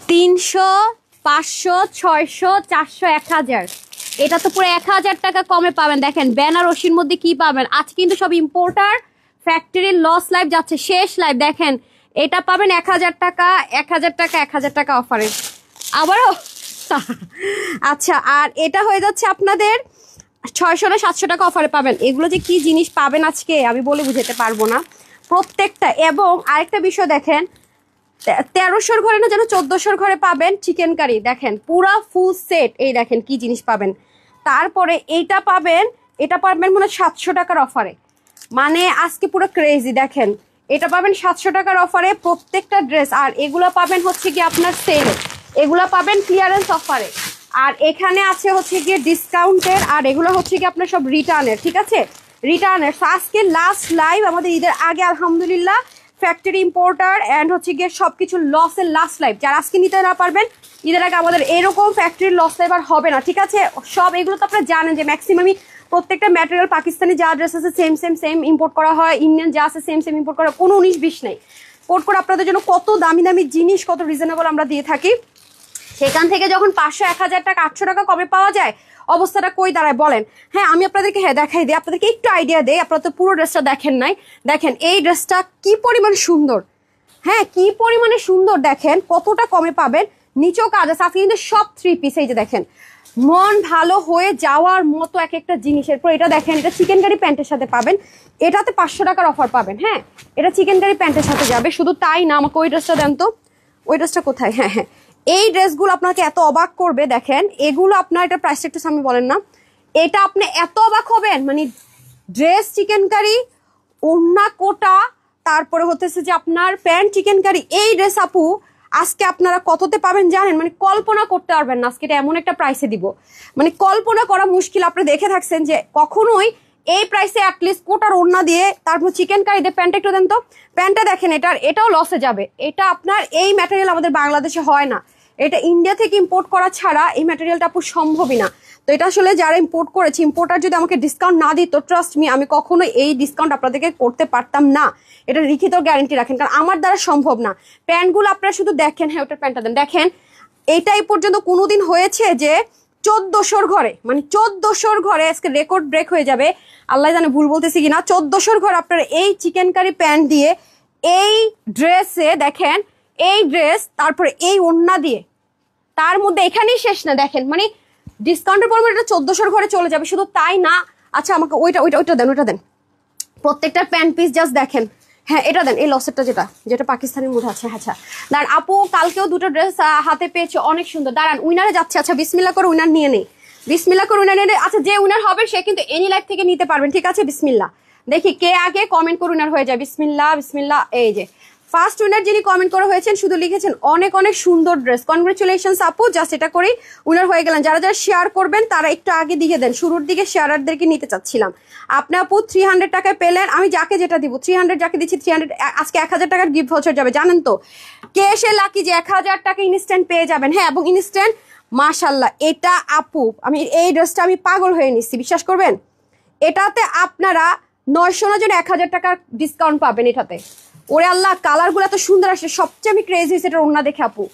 300, 500, 600, 400, 1000, এটা তো পুরো 1000 টাকা কমে পাবেন। দেখেন বেনারসির মধ্যে কি পাবেন, আজকে কিন্তু সব ইম্পোর্টার ফ্যাক্টরির লস লাইভ যাচ্ছে, শেষ লাইভ। দেখেন এটা পাবেন 1000 টাকা, 1000 টাকা, 1000 টাকা অফারে আবারও। আচ্ছা, আর এটা হয়ে যাচ্ছে আপনাদের 600 না 700 টাকা অফারে পাবেন। এগুলো যে কি জিনিস পাবেন আজকে আমি বলে বুঝাতে পারবো না প্রত্যেকটা। এবং আরেকটা বিষয় দেখেন, 1300 ঘরে না যেন 1400 ঘরে পাবেন চিকেন কারি। দেখেন পুরা ফুল সেট, এই দেখেন কি জিনিস পাবেন। তারপরে এইটা পাবেন, এটা পাবেন মনে 700 টাকার অফারে, মানে আজকে পুরো ক্রেজি। দেখেন এটা পাবেন 700 টাকার অফারে প্রত্যেকটা ড্রেস। আর এগুলো পাবেন হচ্ছে কি আপনার সেলে, এগুলো পাবেন ক্লিয়ারেন্স অফারে। আর এখানে আছে হচ্ছে গিয়ে ডিসকাউন্টের, আর এগুলো হচ্ছে কি আপনার সব রিটার্নের, ঠিক আছে, রিটার্নের। আজকে লাস্ট লাইভ আমাদের ঈদের আগে আলহামদুলিল্লাহ ফ্যাক্টরি ইম্পোর্টার অ্যান্ড হচ্ছে গিয়ে সবকিছু লসের লাস্ট লাইভ। যারা আজকে নিতে না পারবেন ঈদের আগে, আমাদের এরকম ফ্যাক্টরির লস লাইভ আর হবে না, ঠিক আছে। সব এগুলো তো আপনারা জানেন যে ম্যাক্সিমামই প্রত্যেকটা ম্যাটেরিয়াল পাকিস্তানি যা ড্রেস আছে সেম সেম সেম ইম্পোর্ট করা হয়, ইন্ডিয়ান যা আছে সেম সেম ইম্পোর্ট করা, কোনো 19-20 নেই। পোর্ট করে আপনাদের জন্য কত দামি দামি জিনিস, কত রিজনেবল আমরা দিয়ে থাকি। সেখান থেকে যখন 500, 1000 টাকা, 800 টাকা কমে পাওয়া যায়, অবস্থাটা কই দাঁড়ায় বলেন। হ্যাঁ আমি আপনাদেরকে দেখাই দিই, আপনাদেরকে একটু আইডিয়া দেই, আপনারা তো পুরো ড্রেসটা দেখেন নাই। দেখেন এই ড্রেসটা কি পরিমাণ সুন্দর, হ্যাঁ কি পরিমাণে সুন্দর, দেখেন কতটা কমে পাবেন। নিচেও কাজ আছে, আজকে কিন্তু সব 3 পিস। এই যে দেখেন মন ভালো হয়ে যাওয়ার মতো এক একটা জিনিসের পর এটা দেখেন, এটা চিকেন কারি প্যান্টের সাথে পাবেন, এটাতে 500 টাকার অফার পাবেন। হ্যাঁ এটা চিকেন কারি প্যান্টের সাথে যাবে। শুধু তাই না, আমাকে ওই ড্রেসটা দেন তো, ওই ড্রেসটা কোথায়। হ্যাঁ হ্যাঁ, এই ড্রেসগুলো আপনাকে এত অবাক করবে। দেখেন এগুলো আপনার, এটা প্রাইসটা একটু সামনে বলেন না, এটা আপনি এত অবাক হবেন। মানে ড্রেস চিকেন কারি, ওড়না কোটা, তারপরে হতেছে যে আপনার প্যান্ট চিকেন কারি। এই ড্রেস আপু আজকে আপনারা কততে পাবেন জানেন, মানে কল্পনা করতে পারবেন না। আজকে এটা এমন একটা প্রাইসে দিব, মানে কল্পনা করা মুশকিল। আপনি দেখে থাকছেন যে কখনোই এই প্রাইসে অ্যাটলিস্ট কোটার ওড়না দিয়ে তারপর চিকেন কারি দিয়ে। প্যান্টটা একটু দেন তো, প্যান্টটা দেখেন, এটাও লসে যাবে। এটা আপনার এই ম্যাটেরিয়াল আমাদের বাংলাদেশে হয় না, এটা ইন্ডিয়া থেকে ইম্পোর্ট করা ছাড়া এই ম্যাটেরিয়ালটা আপু সম্ভবই না। তো এটা আসলে যারা ইম্পোর্ট করেছে, ইম্পোর্টার যদি আমাকে ডিসকাউন্ট না দিত, ট্রাস্ট মি আমি কখনো এই ডিসকাউন্ট আপনাদেরকে করতে পারতাম না। এটা লিখিত গ্যারান্টি রাখেন, কারণ আমার দ্বারা সম্ভব না। প্যান্টগুলো আপনারা শুধু দেখেন, হ্যাঁ ওটার প্যান্টটা দেন। দেখেন এইটাই পর্যন্ত কোনোদিন হয়েছে যে 1400 ঘরে, মানে 1400 ঘরে, আজকে রেকর্ড ব্রেক হয়ে যাবে, আল্লাহ জানে ভুল বলতেছি কিনা। 1400 ঘর আপনারা এই চিকেন কারি প্যান্ট দিয়ে, এই ড্রেসে দেখেন, এই ড্রেস তারপরে এই ওড়না দিয়ে, তার মধ্যে এখানেই শেষ না। দেখেন মানে ডিসকাউন্টের পরিমাণ এটা 1400 ঘরে চলে যাবে। শুধু তাই না, আচ্ছা আমাকে ওইটা দেন, ওইটা দেন। প্রত্যেকটা প্যান্ট পিস জাস্ট দেখেন। হ্যাঁ এটা দেন, এই লসেরটা যেটা পাকিস্তানের মধ্যে আছে। আচ্ছা দাঁড়ান, আপু কালকেও দুটো ড্রেস হাতে পেয়েছে, অনেক সুন্দর। দাঁড়ান উইনারে যাচ্ছে। আচ্ছা বিসমিল্লাহ করে উইনার নিয়ে নেই, বিসমিল্লাহ করে উইনার নিয়ে। আচ্ছা যে উইনার হবে সে কিন্তু এনি লাইফ থেকে নিতে পারবেন, ঠিক আছে। বিসমিল্লাহ, দেখি কে আগে কমেন্ট করে উইনার হয়ে যায়। বিসমিল্লাহ বিসমিল্লাহ। এই যে ফার্স্ট উইনার যিনি কমেন্ট করে হয়েছেন, শুধু লিখেছেন অনেক অনেক সুন্দর ড্রেস, কনগ্রেচুলেশনস আপু, জাস্ট এটা করেই উইনার হয়ে গেলেন। যারা যারা শেয়ার করবেন তারা একটু আগে দিয়ে দেন, শুরুর দিকে শেয়ারারদেরকে নিতে চাচ্ছিলাম। আপনি আপু 300 টাকায় পেলেন, আমি যাকে যেটা দিব 300, যাকে দিচ্ছি 300, আজকে 1000 টাকার গিফট ভাউচার যাবে। জানেন তো কে সে লাকি যে 1000 টাকা ইনস্ট্যান্ট পেয়ে যাবেন। হ্যাঁ এবং ইনস্ট্যান্ট মাশাল্লাহ। এটা আপু আমি এই ড্রেসটা আমি পাগল হয়ে নিচ্ছি, বিশ্বাস করবেন। এটাতে আপনারা 900 না যেন 1000 টাকার ডিসকাউন্ট পাবেন এটাতে। ওরে আল্লাহ, কালারগুলো এত সুন্দর আসে। সবচেয়ে আমি ক্রেজি হয়েছে এটার ওড়না দেখে আপু।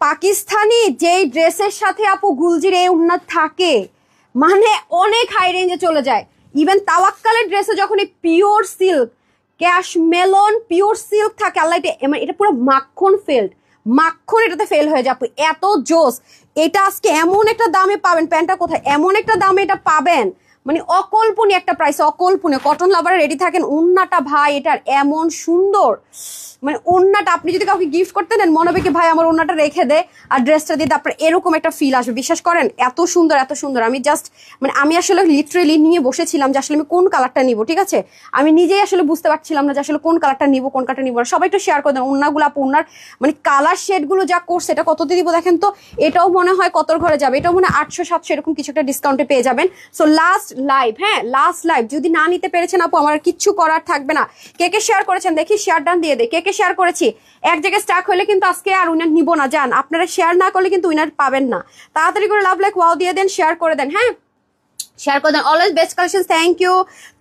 পাকিস্তানি যেই ড্রেসের সাথে আপু গুলজির এই ওড়না থাকে, মানে অনেক হাই রেঞ্জে চলে যায়। ইভেন তাওয়াক্কালের ড্রেসে যখন এই পিওর সিল্ক, ক্যাশ মেলন পিওর সিল্ক থাকে, আল্লাহ এটা পুরো মাখন ফেল্ড, মাখন এটাতে ফেল হয়ে যাবে, এত জোস। এটা আজকে এমন একটা দামে পাবেন, প্যান্টটা কোথায়, এমন একটা দামে এটা পাবেন, মানে অকল্পনীয় একটা প্রাইস, অকল্পনীয়। কটন লাভারে রেডি থাকেন। ওড়নাটা ভাই এটার এমন সুন্দর, মানে ওড়নাটা আপনি যদি কাউকে গিফট করতে নেন মনে হবে কি ভাই আমার ওড়নাটা রেখে দে আর ড্রেসটা দিয়ে আপনার এরকম একটা ফিল আসবে। বিশ্বাস করেন এত সুন্দর, এত সুন্দর। আমি জাস্ট মানে আমি আসলে লিটারেলি নিয়ে বসেছিলাম যে আসলে আমি কোন কালারটা নিব, ঠিক আছে। আমি নিজেই আসলে বুঝতে পারছিলাম না যে আসলে কোন কালারটা নিব, কোন কালারটা নিব না। সবাই একটু শেয়ার করে দেন ওড়নাগুলো, ওড়নার মানে কালার শেডগুলো যা করছে, এটা কততে দিব দেখেন তো। এটাও মনে হয় কতর ঘরে যাবে, এটাও মনে হয় 800-700 এরকম কিছু একটা ডিসকাউন্টে পেয়ে যাবেন। সো লাস্ট লাইভ, হ্যাঁ লাস্ট লাইভ, যদি না নিতে পেরেছেন আপু আমার কিচ্ছু করার থাকবে না। কে কে শেয়ার করেছেন দেখি, শেয়ার ডান দিয়ে দে। কে কে শেয়ার করেছি, এক জায়গায় স্টাক হলে কিন্তু আজকে আর উইনার নিব না, জান। আপনারা শেয়ার না করলে কিন্তু উইনার পাবেন না। তাড়াতাড়ি করে লাভ লাইক ওয়াও দিয়ে দেন, শেয়ার করে দেন। হ্যাঁ শেয়ার করে দেন, always best collection.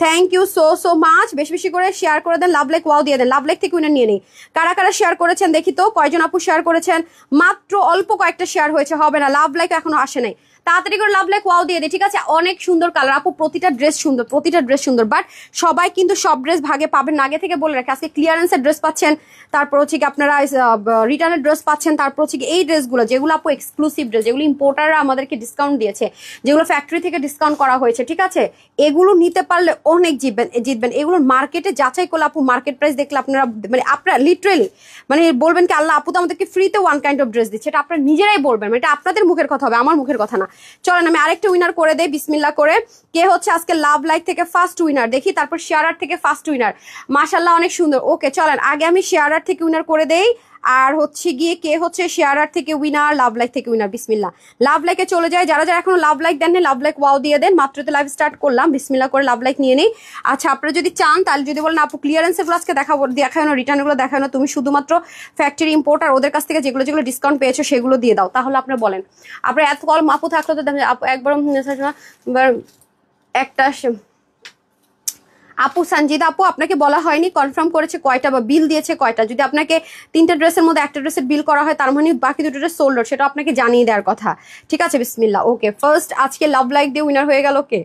Thank you so much. বেশি বেশি করে শেয়ার করে দেন, লাভ লাইক ওয়াও দিয়ে দেন। লাভ লাইক থেকে উইনার নিয়ে নেই। কারা কারা শেয়ার করেছেন দেখি তো, কয়জন আপু শেয়ার করেছেন? মাত্র অল্প কয়েকটা শেয়ার হয়েছে, হবে না, লাভ লাইক এখনো আসে নাই। তাড়াতাড়ি করে লাভ লাইক ওয়াও দিয়ে দিই, ঠিক আছে? অনেক সুন্দর কালার আপু, প্রতিটা ড্রেস সুন্দর, বাট সবাই কিন্তু সব ড্রেস ভাগে পাবেন না, আগে থেকে বলে রাখি। আজকে ক্লিয়ারেন্সের ড্রেস পাচ্ছেন, তারপর হচ্ছে কি আপনারা রিটার্নের ড্রেস পাচ্ছেন, তারপর হচ্ছে কি এই ড্রেসগুলো যেগুলো আপু এক্সক্লুসিভ ড্রেস, যেগুলো ইম্পোর্টাররা আমাদেরকে ডিসকাউন্ট দিয়েছে, যেগুলো ফ্যাক্টরি থেকে ডিসকাউন্ট করা হয়েছে, ঠিক আছে? এগুলো নিতে পারলে অনেক জিতবেন। এগুলোর মার্কেটে যাচাই করলে আপু, মার্কেট প্রাইস দেখলে আপনারা লিটারেলি বলবেন কি আল্লাহ, আপু তো আমাদেরকে ফ্রিতে ওয়ান কাইন্ড অফ ড্রেস দিচ্ছে। এটা আপনারা নিজেরাই বলবেন, এটা আপনাদের মুখের কথা হবে, আমার মুখের কথা না। চলেন আমি আরেকটা উইনার করে দেই বিসমিল্লাহ করে। কে হচ্ছে আজকে লাভ লাইক থেকে ফার্স্ট উইনার দেখি, তারপর শেয়ারার থেকে ফার্স্ট উইনার। মাশাআল্লাহ অনেক সুন্দর। ওকে চলেন আগে আমি শেয়ারার থেকে উইনার করে দেই, আর হচ্ছে গিয়ে কে হচ্ছে শেয়ারার থেকে উইনার, লাভ লাইক থেকে উইনার। বিসমিল্লাহ, লাভ লাইকে চলে যায়। যারা যারা এখনো লাভ লাইক দেননি, লাভ লাইক ওয়াও দিয়ে দেন। মাত্র তো লাইভ স্টার্ট করলাম, বিসমিল্লাহ করে লাভ লাইক নিয়ে নেই। আচ্ছা আপনারা যদি চান, তাহলে যদি বলেন আপু ক্লিয়ারেন্স এগুলো আজকে দেখানো, রিটার্ন এগুলো দেখানো, তুমি শুধুমাত্র ফ্যাক্টরি ইম্পোর্টার ওদের কাছ থেকে যেগুলো ডিসকাউন্ট পেয়েছো সেগুলো দিয়ে দাও, তাহলে আপনারা বলেন। আপনার এত কল আপু থাকলো তো একবার একটা আপু সঞ্জিদা আপু আপনাকে বলা হয়নি কনফার্ম করেছে কয়টা বা বিল দিয়েছে কয়টা? যদি আপনাকে 3টা ড্রেসের মধ্যে একটা ড্রেসের বিল করা হয়, তার মানে বাকি 2টো ড্রেস সোল্ড আউট, সেটা আপনাকে জানিয়ে দেওয়ার কথা, ঠিক আছে? বিসমিল্লাহ। ওকে ফার্স্ট আজকে লাভ লাইক দিয়ে উইনার হয়ে গেল কে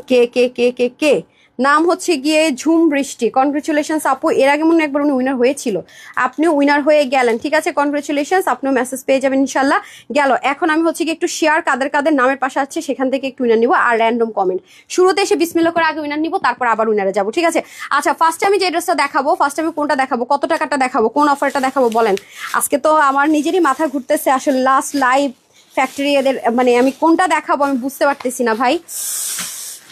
কে কে কে কে কে নাম হচ্ছে গিয়ে ঝুম বৃষ্টি। কনগ্রেচুলেশনস আপু, এর আগে মনে একবার উনি উইনার হয়েছিল, আপনিও উইনার হয়ে গেলেন, ঠিক আছে? কনগ্রেচুলেশনস, আপনিও মেসেজ পেয়ে যাবেন ইনশাল্লাহ। গেল। এখন আমি হচ্ছে গিয়ে একটু শেয়ার কাদের কাদের নামের পাশে আছে সেখান থেকে একটু উইনার নিব, আর র্যান্ডম কমেন্ট। শুরুতে এসে বিসমিল্লাহ করে আগে উইনার নিব, তারপর আবার উইনারে যাবো, ঠিক আছে? আচ্ছা ফার্স্ট আমি যে ড্রেসটা দেখাবো, ফার্স্ট আমি কোনটা দেখাবো, কত টাকাটা দেখাবো, কোন অফারটা দেখাবো বলেন? আজকে তো আমার নিজেরই মাথা ঘুরতেছে আসলে, লাস্ট লাইভ ফ্যাক্টরি এদের আমি কোনটা দেখাবো আমি বুঝতে পারতেছি না ভাই।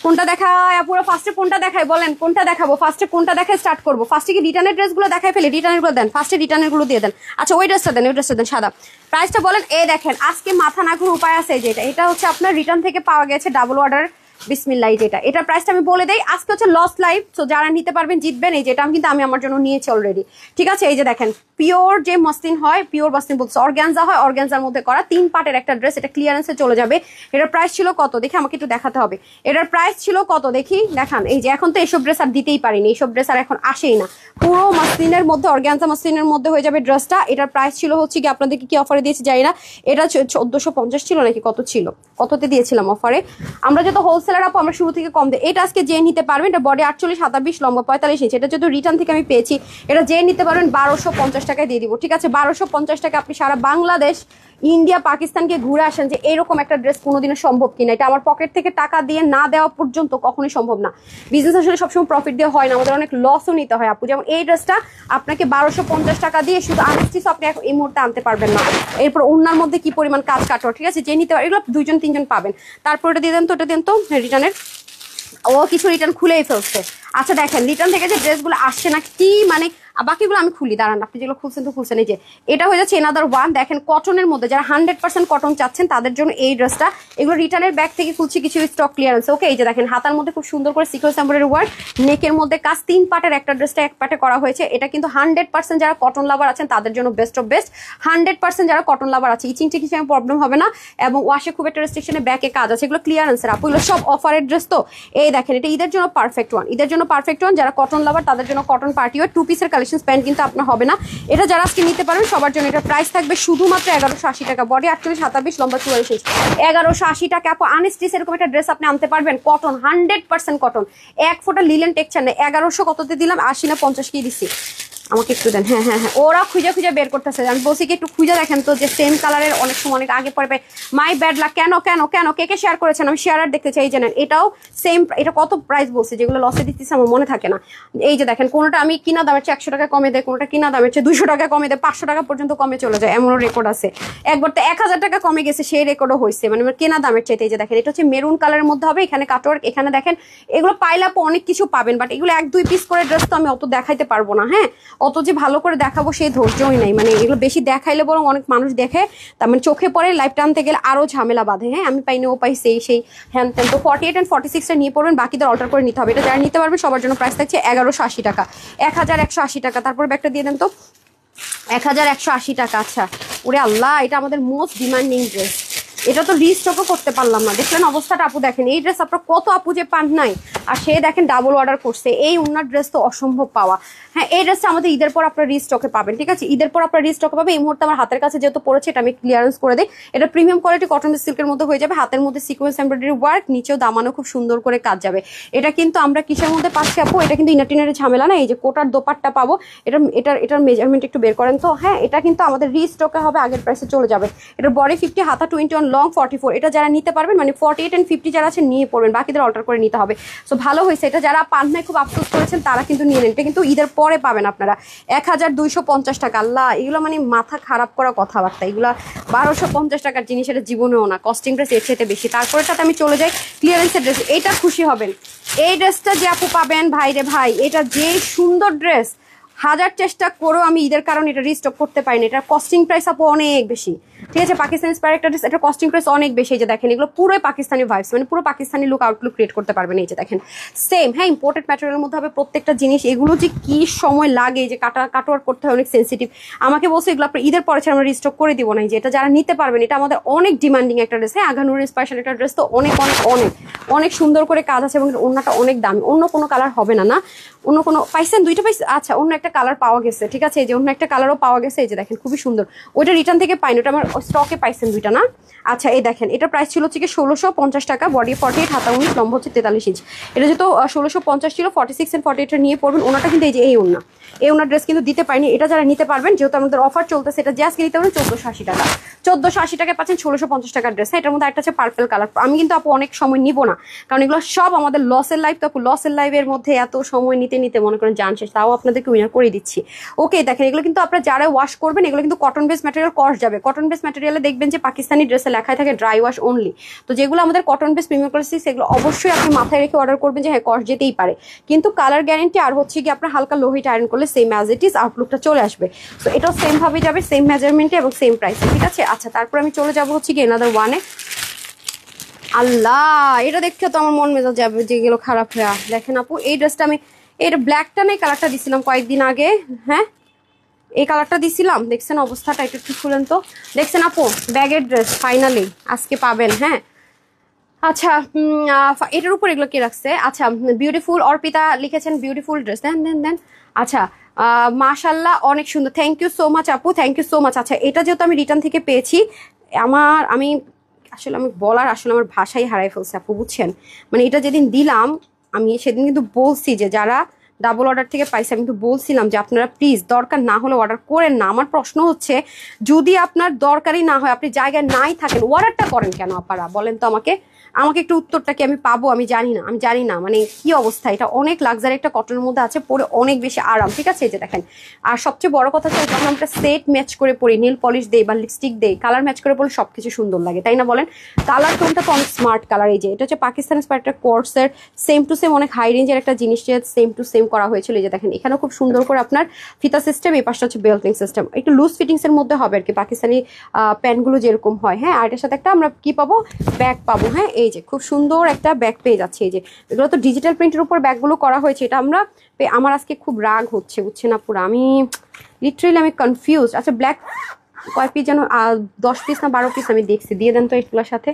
কোনটা দেখায় পুরো ফার্স্টে কোনটা দেখায় বলেন, কোনটা দেখাবো? ফার্স্টে কোনটা দেখায় স্টার্ট করবো? ফার্স্টে কি রিটার্নের ড্রেসগুলো দেখাই ফেলে? রিটার্নের গুলো দেন, ফার্স্টে রিটার্নের গুলো দিয়ে দেন। আচ্ছা ওই ড্রেসটা দেন, সাদা। প্রাইসটা বলেন। এই দেখেন আজকে মাথা না ঘুরে উপায় আছে, যেটা এটা হচ্ছে আপনার রিটার্ন থেকে পাওয়া গেছে ডাবল অর্ডার। বিসমিল্লাহ, এটার প্রাইসটা আমি বলে দেই। আজকে হচ্ছে লস লাইভ, তো যারা নিতে পারবেন জিতবেন। এই যেটা কিন্তু আমি আমার জন্য নিয়েছি অলরেডি, ঠিক আছে? এই যে দেখেন পিওর যে মসলিন হয়, পিওর মসলিন বলছে, অর্গানজা হয়, অর্গানজার মধ্যে করা 3 পার্টের একটা ড্রেস। এটা ক্লিয়ারেন্সে চলে যাবে। এটার প্রাইস ছিল কত দেখি, আমাকে একটু দেখাতে হবে। এটার প্রাইস ছিল কত দেখি, দেখান। এই যে এখন তো এইসব ড্রেস আর দিতেই পারিনি, এইসব ড্রেস আর এখন আসেই না। পুরো মসলিনের মধ্যে, অর্গানজা মসলিনের মধ্যে হয়ে যাবে ড্রেসটা। এটার প্রাইস ছিল হচ্ছে কি, আপনাদেরকে কি অফারে দিয়েছি জানি না, এটা 1450 ছিল নাকি কত ছিল, কততে দিয়েছিলাম অফারে? আমরা যত হোলসেলার আপু আমরা শুরু থেকে কম দেয়। এটা আজকে যে নিতে পারবেন, এটা বডি 48, 27, লম্বা 45 ইঞ্চি। এটা যদি রিটার্ন থেকে আমি পেয়েছি, এটা যে নিতে পারবেন 1250 টাকায় দিয়ে দিব, ঠিক আছে? 1250 টাকা আপনি সারা বাংলাদেশ, ইন্ডিয়া, পাকিস্তানকে ঘুরে আসেন যে এরকম একটা ড্রেস কোনোদিনও সম্ভব কিনা। এটা আমার পকেট থেকে টাকা দিয়ে না দেওয়া পর্যন্ত কখনোই সম্ভব না। বিজনেস আসলে সবসময় প্রফিট দিয়ে হয় না, আমাদের অনেক লসও নিতে হয় আপু। যেমন এই ড্রেসটা আপনাকে 1250 টাকা দিয়ে শুধু আনস্টিচ আপনি এই মুহূর্তে আনতে পারবেন না। এরপর ওনার মধ্যে কি পরিমাণ কাজ কাটো, ঠিক আছে? যে নিতে পারে এগুলো 2জন 3জন পাবেন। তারপর এটা দিয়ে দেন তো, এটা দেন তো রিটার্নের। ও কিছু রিটার্ন খুলেই ফেলছে। আচ্ছা দেখেন রিটার্ন থেকে যে ড্রেসগুলো আসছে না কি, বাকিগুলো আমি খুলি, দাঁড়ান। আপনি যেগুলো খুলছেন তো খুলছেন। এই যে এটা হয়ে যাচ্ছে এনাদার ওয়ান, দেখেন কটনের মধ্যে, যারা 100% কটন চাচ্ছেন তাদের জন্য এই ড্রেসটা। এগুলো রিটার্নের ব্যাগ থেকে খুলছি, কিছু স্টক ক্লিয়ারেন্স। ওকে এই যে দেখেন হাতার মধ্যে খুব সুন্দর করে সিকোয়েন্স এমব্রয়ডারি ওয়ার্ক, নেকের মধ্যে কাজ, 3 পার্টের একটা ড্রেসটা 1 পার্টে করা হয়েছে। এটা কিন্তু 100% যারা কটন লাভার আছেন তাদের জন্য বেস্ট অফ বেস্ট। 100% যারা কটন লাভার আছে, ইচিং টিচিং প্রবলেম হবে না, এবং ওয়াশে খুব একটা রেস্ট্রিকশনে ব্যাকে কাজ আছে। এগুলো ক্লিয়ারেন্সের আপু, এগুলো সব অফারের ড্রেস। তো এই দেখেন এটা ঈদের জন্য পারফেক্ট ওয়ান, ঈদের জন্য পারফেক্ট ওয়ান। যারা কটন লাভার তাদের জন্য কটন পার্টি ওয়ার 2 পিসের কালেকশন, প্যান্ট কিন্তু আপনার হবে না। এটা যারা আজকে নিতে পারবেন সবার জন্য এটা প্রাইস থাকবে শুধুমাত্র 1180 টাকা, বডি 48, 27, লম্বা 44 ইঞ্চি। 1180 টাকা আপু। আনস্টিচ এরকম একটা ড্রেস আপনি আনতে পারবেন, কটন, 100% কটন, 1 ফোঁটা লিলেন টেক্সচার নেই। 1100 কততে দিলাম? 80 না 50 কি দিচ্ছি? আমাকে একটু দেন। হ্যাঁ হ্যাঁ হ্যাঁ, ওরা খুঁজে খুঁজে বের করতেছে। আমি বলছি কি একটু খুঁজে দেখেন তো, যে সেম কালারের অনেক সময় অনেক আগে পরে মাই ব্যাড লাক। কেন কেন কেন কে কে শেয়ার করেছেন? আমি শেয়ার আর দেখতে চাই। জানেন এটাও সেম, এটা কত প্রাইস বলছে, যেগুলো লসে দিতেছে আমার মনে থাকে না। এই যে দেখেন কোনোটা আমি কিনা দামের চেয়ে 100 টাকা কমে দেয়, কোনোটা কিনা দামের চেয়ে 200 টাকা কমে দেয়, 500 টাকা পর্যন্ত কমে চলে যায়, এমনও রেকর্ড আছে। একবার তো 1000 টাকা কমে গেছে, সেই রেকর্ডও হয়েছে, কেনা দামের চাইতে। এই যে দেখেন এটা হচ্ছে মেরুন কালারের মধ্যে হবে, এখানে কাটওয়ার্ক, এখানে দেখেন এগুলো পাইলে আপু অনেক কিছু পাবেন, বাট এগুলো 1-2 পিস করে ড্রেস তো আমি অত দেখাইতে পারবো না। হ্যাঁ, অত যে ভালো করে দেখাবো সেই ধৈর্যই নাই, এগুলো বেশি দেখাইলে বরং অনেক মানুষ দেখে, তার চোখে পড়ে, লাইফ টানতে গেলে আরো ঝামেলা বাঁধে। হ্যাঁ, আমি পাইনি ও পাই সেই হ্যান তেন। তো 48 and 46টা নিয়ে পড়বেন, বাকিদের অল্টার করে নিতে হবে। এটা যারা নিতে পারবেন সবার জন্য প্রাইস থাকছে 1180 টাকা, 1180 টাকা। তারপর ব্যাগটা দিয়ে দেন তো, 1180 টাকা। আচ্ছা ওরে আল্লাহ, এটা আমাদের মোস্ট ডিমান্ডিং ড্রেস, এটা তো রিস্টকও করতে পারলাম না, দেখলেন অবস্থাটা আপু দেখেন। এই ড্রেস আপনার কত আপু যে পান নাই, আর সে দেখেন ডাবল অর্ডার করছে। এই উনার ড্রেস তো অসম্ভব পাওয়া। হ্যাঁ, এই ড্রেসটা আমাদের ঈদের পর আপনার রিস্টকে পাবেন, ঠিক আছে? ঈদের পর আপনার রিস্টকে পাবে। এই মুহূর্তে আমার হাতের কাছে যেহেতু পড়েছে, এটা আমি ক্লিয়ারেন্স করে দিই। এটা প্রিমিয়াম কোয়ালিটি কটন সিল্কের মধ্যে হয়ে যাবে, হাতের মধ্যে সিকোয়েন্স এমব্রয়ডারি ওয়ার্ক, নিচেও দামানো খুব সুন্দর করে কাজ যাবে। এটা কিন্তু আমরা কিসের মধ্যে পাচ্ছি আপু? এটা কিন্তু ইনার ঝামেলা না, এই যে কোটার দোপাট্টা পাবো। এটার মেজারমেন্ট একটু বের করেন তো। হ্যাঁ, এটা কিন্তু আমাদের রিস্টকে হবে, আগের প্রাইসে চলে যাবে। এটার বডি 50, হাতা 21, লং 44। এটা যারা নিতে পারবেন, মানে 48 and 50 যারা আছে নিয়ে পড়বেন, বাকিদের অল্টার করে নিতে হবে। সো ভালো হয়েছে, এটা যারা পান নাই খুব আফসোস করেছেন তারা কিন্তু নিয়ে নেন। এটা কিন্তু ঈদের পরে পাবেন আপনারা 1250 টাকা। আল্লাহ, এগুলো মানে মাথা খারাপ করা কথাবার্তা। এগুলো 1250 টাকার জিনিস, এটা জীবনেও না। কস্টিং প্রাইস এর চাইতে বেশি। তারপরেটাতে আমি চলে যাই ক্লিয়ারেন্সের ড্রেস। এটা খুশি হবেন, এই ড্রেসটা যে আপু পাবেন, ভাই রে ভাই, এটা যে সুন্দর ড্রেস, হাজার চেষ্টা করেও আমি ঈদের কারণে এটা রিস্টক করতে পারিনি। এটা কস্টিং প্রাইস আপু অনেক বেশি, ঠিক আছে? পাকিস্তানি ইন্সপায়ার একটা ড্রেস, এটা কস্টিং প্রাইস অনেক বেশি। এই যে দেখেন, এগুলো পুরোই পাকিস্তানি ভাইবস, মানে পুরো পাকিস্তানি লুক আউটলুক ক্রিয়েট করতে পারবেন। এই যে দেখেন সেম, হ্যাঁ, ইম্পোর্টেড ম্যাটেরিয়ালের মধ্যে হবে প্রত্যেকটা জিনিস। এগুলো যে কি সময় লাগে, যে কাটওয়ার করতে হয়, অনেক সেন্সিটিভ। আমাকে বলছে এগুলো আপনার ঈদের পরে আমরা রিস্টক করে দিব না। যে এটা যারা নিতে পারবেন, এটা আমাদের অনেক ডিমান্ডিং একটা ড্রেস। হ্যাঁ, আগানুর ইন্সপায়ারেশন একটা ড্রেস, তো অনেক অনেক অনেক অনেক সুন্দর করে কাজ আছে, এবং অন্যটা অনেক দামি। অন্য কোনো কালার হবে না, না অন্য কোনো পাইছেন? দুইটা পাইছে, আচ্ছা, অন্য একটা কালার পাওয়া গেছে, ঠিক আছে? এই যে অন্য একটা কালারও পাওয়া গেছে। এই যে দেখেন খুবই সুন্দর। ওইটা রিটার্ন থেকে পাইনি, ওটা আমার স্টকে পাইছেন দুইটা, না? আচ্ছা, এই দেখেন, এটা প্রাইস ছিল হচ্ছে কি 1650 টাকা, বডি 48, হাতা 19, লম্বা হচ্ছে 43 ইঞ্চ। এটা যেহেতু 1650 ছিল, 46 and 48 নিয়ে পড়বেন। ওনাটা কিন্তু এই যে এই ওনা, এই ওনার ড্রেস কিন্তু দিতে পারিনি। এটা যারা নিতে পারবেন, যেহেতু আমাদের অফার চলতেছে, এটা যে আজকে নিতে পারবেন 1480 টাকা। 1480 টাকায় পাচ্ছেন 1650 টাকার ড্রেস। হ্যাঁ, এটার মধ্যে একটা আছে পার্পল কালার। আমি কিন্তু আপু অনেক সময় নিব না, কারণ এগুলো সব আমাদের লসের লাইভ। তো আপু লসের লাইভের মধ্যে এত সময় নিতে নিতে মনে করেন জান শেষ। তাও আপনাদেরকে উইনার করে দিচ্ছি। ওকে, দেখেন, এগুলো কিন্তু আপনারা যারা ওয়াশ করবেন, এগুলো কিন্তু কটন বেস ম্যাটেরিয়াল কস্ট যাবে। কটন বেস ম্যাটেরিয়ালে দেখবেন যে পাকিস্তানি ড্রেসে লেখাই থাকে ড্রাই ওয়াশ অনলি। তো যেগুলো আমাদের কটন বেস প্রিমিয়াম কোয়ালিটি, সেগুলো অবশ্যই আপনি মাথায় রেখে অর্ডার করবেন যে হ্যাঁ, কস্ট যেতেই পারে, কিন্তু কালার গ্যারেন্টি। আর হচ্ছে কি আপনার হালকা লোহিট আয়রন করলে সেম অ্যাজ ইট ইজ আউটলুকটা চলে আসবে। তো এটাও সেম ভাবে যাবে, সেম মেজারমেন্টে এবং সেম প্রাইসে, ঠিক আছে? আচ্ছা, তারপর আমি চলে যাবো হচ্ছে কি এনাদার ওয়ানে। আল্লাহ, এটা দেখতে তো আমার মন মেজাজ যাবে যেগুলো খারাপ হয়ে। দেখেন আপু, এই ড্রেসটা আমি, এটা ব্ল্যাকটা নেই, কালারটা দিছিলাম কয়েকদিন আগে। হ্যাঁ, এই কালারটা দিছিলাম, দেখছেন অবস্থাটা? একটু ঠিক খুলেন তো। দেখছেন আপু, ব্যাগের ড্রেস ফাইনালি আজকে পাবেন। হ্যাঁ, আচ্ছা, এটার উপর এগুলো কে রাখছে? আচ্ছা, বিউটিফুল অর্পিতা লিখেছেন বিউটিফুল ড্রেস। দেন দেন দেন। আচ্ছা, মাশাল্লাহ, অনেক সুন্দর। থ্যাংক ইউ সো মাচ আপু, থ্যাংক ইউ সো মাচ। আচ্ছা, এটা যেহেতু আমি রিটার্ন থেকে পেয়েছি, আমি আসলে আমার ভাষাই হারাই ফেলছে আপু, বুঝছেন? মানে এটা যেদিন দিলাম, আমি সেদিন কিন্তু বলছি যে যারা ডাবল অর্ডার থেকে পাইছে, আমি কিন্তু বলছিলাম যে আপনারা প্লিজ দরকার না হলে অর্ডার করেন না। আমার প্রশ্ন হচ্ছে, যদি আপনার দরকারই না হয়, আপনি জায়গায় নাই থাকেন, অর্ডারটা করেন কেন আপনারা? বলেন তো আমাকে একটু উত্তরটা কি আমি পাবো? আমি জানি না মানে কি অবস্থা। এটা অনেক লাক্সারি একটা কটনের মধ্যে আছে, পরে অনেক বেশি আরাম, ঠিক আছে? এই যে দেখেন। আর সবচেয়ে বড় কথা হচ্ছে, যখন আমরা সেট ম্যাচ করে পরি, নীল পলিশ দেই বা লিপস্টিক দেই, কালার ম্যাচ করে পড়লে সবকিছু সুন্দর লাগে, তাই না বলেন? কালার টোনটা তো অনেক স্মার্ট কালার। এই যে এটা হচ্ছে পাকিস্তান একটা কোর্সের সেম টু সেম, অনেক হাই রেঞ্জের একটা জিনিস সেম টু সেম করা হয়েছিল। এই যে দেখেন, এখানেও খুব সুন্দর করে আপনার ফিতা সিস্টেম, এই পাশটা হচ্ছে বেল্টিং সিস্টেম। একটু লুজ ফিটিংস এর মধ্যে হবে আর কি, পাকিস্তানি প্যান্টগুলো যেরকম হয়। হ্যাঁ, আর এটার সাথে একটা আমরা কি পাবো? ব্যাগ পাবো। হ্যাঁ, এই যে খুব সুন্দর একটা ব্যাগ পেয়ে যাচ্ছে। এই যে এগুলো তো ডিজিটাল প্রিন্টের উপর ব্যাগগুলো করা হয়েছে। এটা আমরা আমার আজকে খুব রাগ হচ্ছে, বুঝছে না পুরো, আমি লিটারেলি আমি কনফিউজ। আচ্ছা, ব্ল্যাক কয় পিস যেন, 10 পিস না 12 পিস আমি দেখছি। দিয়ে দেন তো এগুলোর সাথে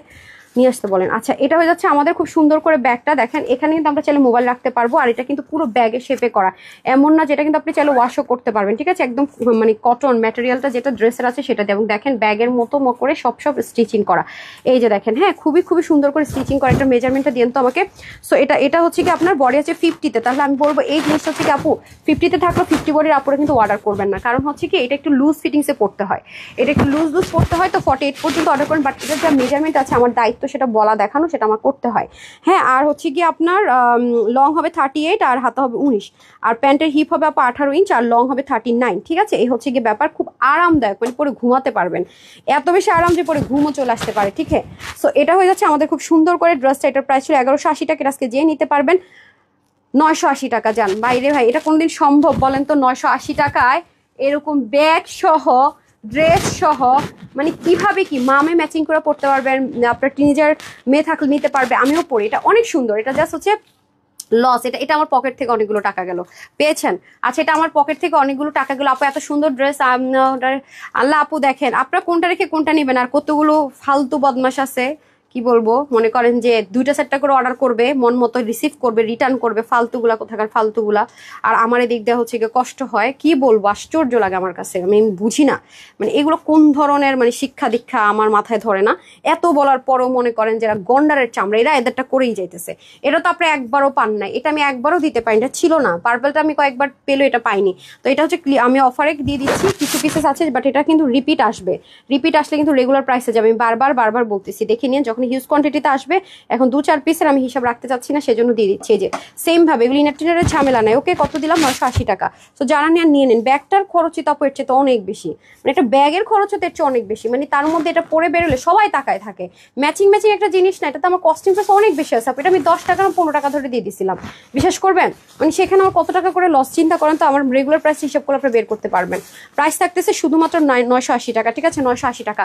নিয়ে আসতে বলেন। আচ্ছা, এটা হয়ে যাচ্ছে আমাদের খুব সুন্দর করে ব্যাগটা। দেখেন, এখানে কিন্তু আমরা চাইলে মোবাইল রাখতে পারবো। আর এটা কিন্তু পুরো ব্যাগের শেপে করা, এমন না, যেটা কিন্তু আপনি চাইলে ওয়াশও করতে পারবেন, ঠিক আছে? একদম মানে কটন ম্যাটেরিয়ালটা যেটা ড্রেসের আছে সেটাতে। এবং দেখেন ব্যাগের মতো করে সব স্টিচিং করা। এই যে দেখেন, হ্যাঁ, খুবই সুন্দর করে স্টিচিং করা। একটা মেজারমেন্টটা দিন তো আমাকে। সো এটা হচ্ছে কি আপনার বডি আছে 50-তে। তাহলে আমি বলবো এই জিনিসটা হচ্ছে কি আপু 50-তে থাকলো, 50 বডির আপুরে কিন্তু অর্ডার করবেন না। কারণ হচ্ছে কি এটা একটু লুজ ফিটিংসে পড়তে হয়, এটা একটু লুজ পড়তে হয়। তো 48 পর্যন্ত অর্ডার করেন। বাট এটার যা মেজারমেন্ট আছে, আমার দায়িত্ব সেটা বলা, দেখানো, সেটা আমার করতে হয়। হ্যাঁ, আর হচ্ছে কি আপনার লং হবে 38 আর হাতা হবে 19, আর প্যান্টের হিপ হবে আপু 18 ইঞ্চ আর লং হবে 39, ঠিক আছে? এই হচ্ছে কি ব্যাপার। খুব আরামদায়ক, মানে পরে ঘুমাতে পারবেন, এত বেশি আরাম যে পরে ঘুমও চলে আসতে পারে, ঠিক আছে? সো এটা হয়ে যাচ্ছে আমাদের খুব সুন্দর করে ড্রেসটা। এটার প্রাইস ছিল 1180 টাকা, আজকে যেয়ে নিতে পারবেন 980 টাকা। যান বাইরে ভাই, এটা কোনদিন সম্ভব বলেন তো? 980 টাকায় এরকম ব্যাগ সহ, ড্রেস সহ, মানে কিভাবে কি মামে ম্যাচিং করে পড়তে পারবেন, আপনার টিনেজার মেয়ে থাকলে নিতে পারবে। আমিও পড়ি, এটা অনেক সুন্দর। এটা জাস্ট হচ্ছে লস। এটা এটা আমার পকেট থেকে অনেকগুলো টাকা গেল, পেয়েছেন? আচ্ছা, এটা আমার পকেট থেকে অনেকগুলো টাকা গেল। আপু এত সুন্দর ড্রেস, আল্লাহ আপু দেখেন আপনারা কোনটা রেখে কোনটা নেবেন। আর কতগুলো ফালতু বদমাশ আছে, কি বলবো, মনে করেন যে 2টা 4টা করে অর্ডার করবে, মন মতো রিসিভ করবে, রিটার্ন করবে, ফালতুগুলা কোথাকার ফালতুগুলা। আর আমার এদিক দেওয়া হচ্ছে গিয়ে কষ্ট হয়, কি বলবো, আশ্চর্য লাগে আমার কাছে। আমি বুঝি না মানে এগুলো কোন ধরনের মানে শিক্ষা দীক্ষা আমার মাথায় ধরে না। এত বলার পরও মনে করেন যারা গন্ডারের চামড়া, এরা এদেরটা করেই যাইতেছে। এটা তো আপনি একবারও পান নাই, এটা আমি একবারও দিতে পারি, এটা ছিল না। পার্পলটা আমি কয়েকবার পেলো, এটা পাইনি। তো এটা হচ্ছে আমি অফারে দিয়ে দিচ্ছি, কিছু পিসেস আছে, বাট এটা কিন্তু রিপিট আসবে। রিপিট আসলে কিন্তু রেগুলার প্রাইসে যাবে। আমি বারবার বলতেছি, দেখে নিন যখন হিউজ কোয়ান্টিটিতে আসবে। এখন 2-4 পিসের আমি হিসাব রাখতে চাচ্ছি না, সেজন্য দিয়ে দিচ্ছি। যে সেম ভাবে এগুলি ইনার ঝামেলা নাই। ওকে, কত দিলাম? 980 টাকা। তো যারা নেন নিয়ে নিন। ব্যাগটার খরচই তো এর চেয়ে তো অনেক বেশি, মানে একটা ব্যাগের খরচ এর চেয়ে অনেক বেশি। মানে তার মধ্যে এটা পরে বেরোলে সবাই তাকায় থাকে। ম্যাচিং একটা জিনিস না, এটা তো আমার কস্টিং প্রাইস অনেক বেশি আছে। এটা আমি 10 টাকা না 15 টাকা ধরে দিয়ে দিছিলাম, বিশ্বাস করবেন? মানে সেখানে আমার কত টাকা করে লস, চিন্তা করেন তো। আমার রেগুলার প্রাইস হিসাব করে আপনি বের করতে পারবেন। প্রাইস থাকতেছে শুধুমাত্র 980 টাকা, ঠিক আছে? 980 টাকা।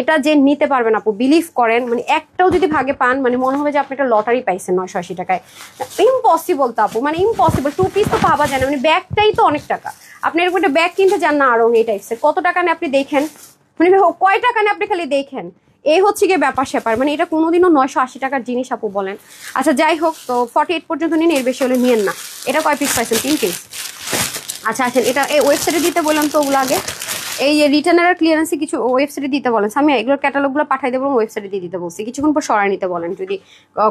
এটা যে নিতে পারবেন আপু, বিলিভ করেন, মানে একটাও যদি ভাগে পান, মানে মনে হবে যে আপনি একটা লটারি পাইছেন 980 টাকায়। ইম্পসিবল তো আপু, মানে ইম্পসিবল। 2 পিস তো পাওয়া যায় না, মানে ব্যাগটাই তো অনেক টাকা। আপনি এরকম একটা ব্যাগ কিনতে যান না আরো এই টাইপসের, কত টাকা নেই আপনি দেখেন, মানে কয় টাকা নেই আপনি খালি দেখেন। এই হচ্ছে গিয়ে ব্যাপার স্যাপার, মানে এটা কোনোদিনও 980 টাকার জিনিস আপু বলেন। আচ্ছা যাই হোক, তো 48 পর্যন্ত নিন, এর বেশি হলে নিয়েন না। এটা কয় পিস পাইছেন? 3 পিস। আচ্ছা আসেন, এটা এই ওয়েবসাইটে দিতে বললাম তো, ওগুলো আগে এই রিটার্নার আর ক্লিয়ারেন্সে কিছু ওয়েবসাইটে দিতে বলেন। আমি এগুলোর ক্যাটালগুলো পাঠাই দেবো, ওয়েবসাইটে দিয়ে দিতে বলছি। কিছুক্ষণ পর সরাই নিতে বলেন যদি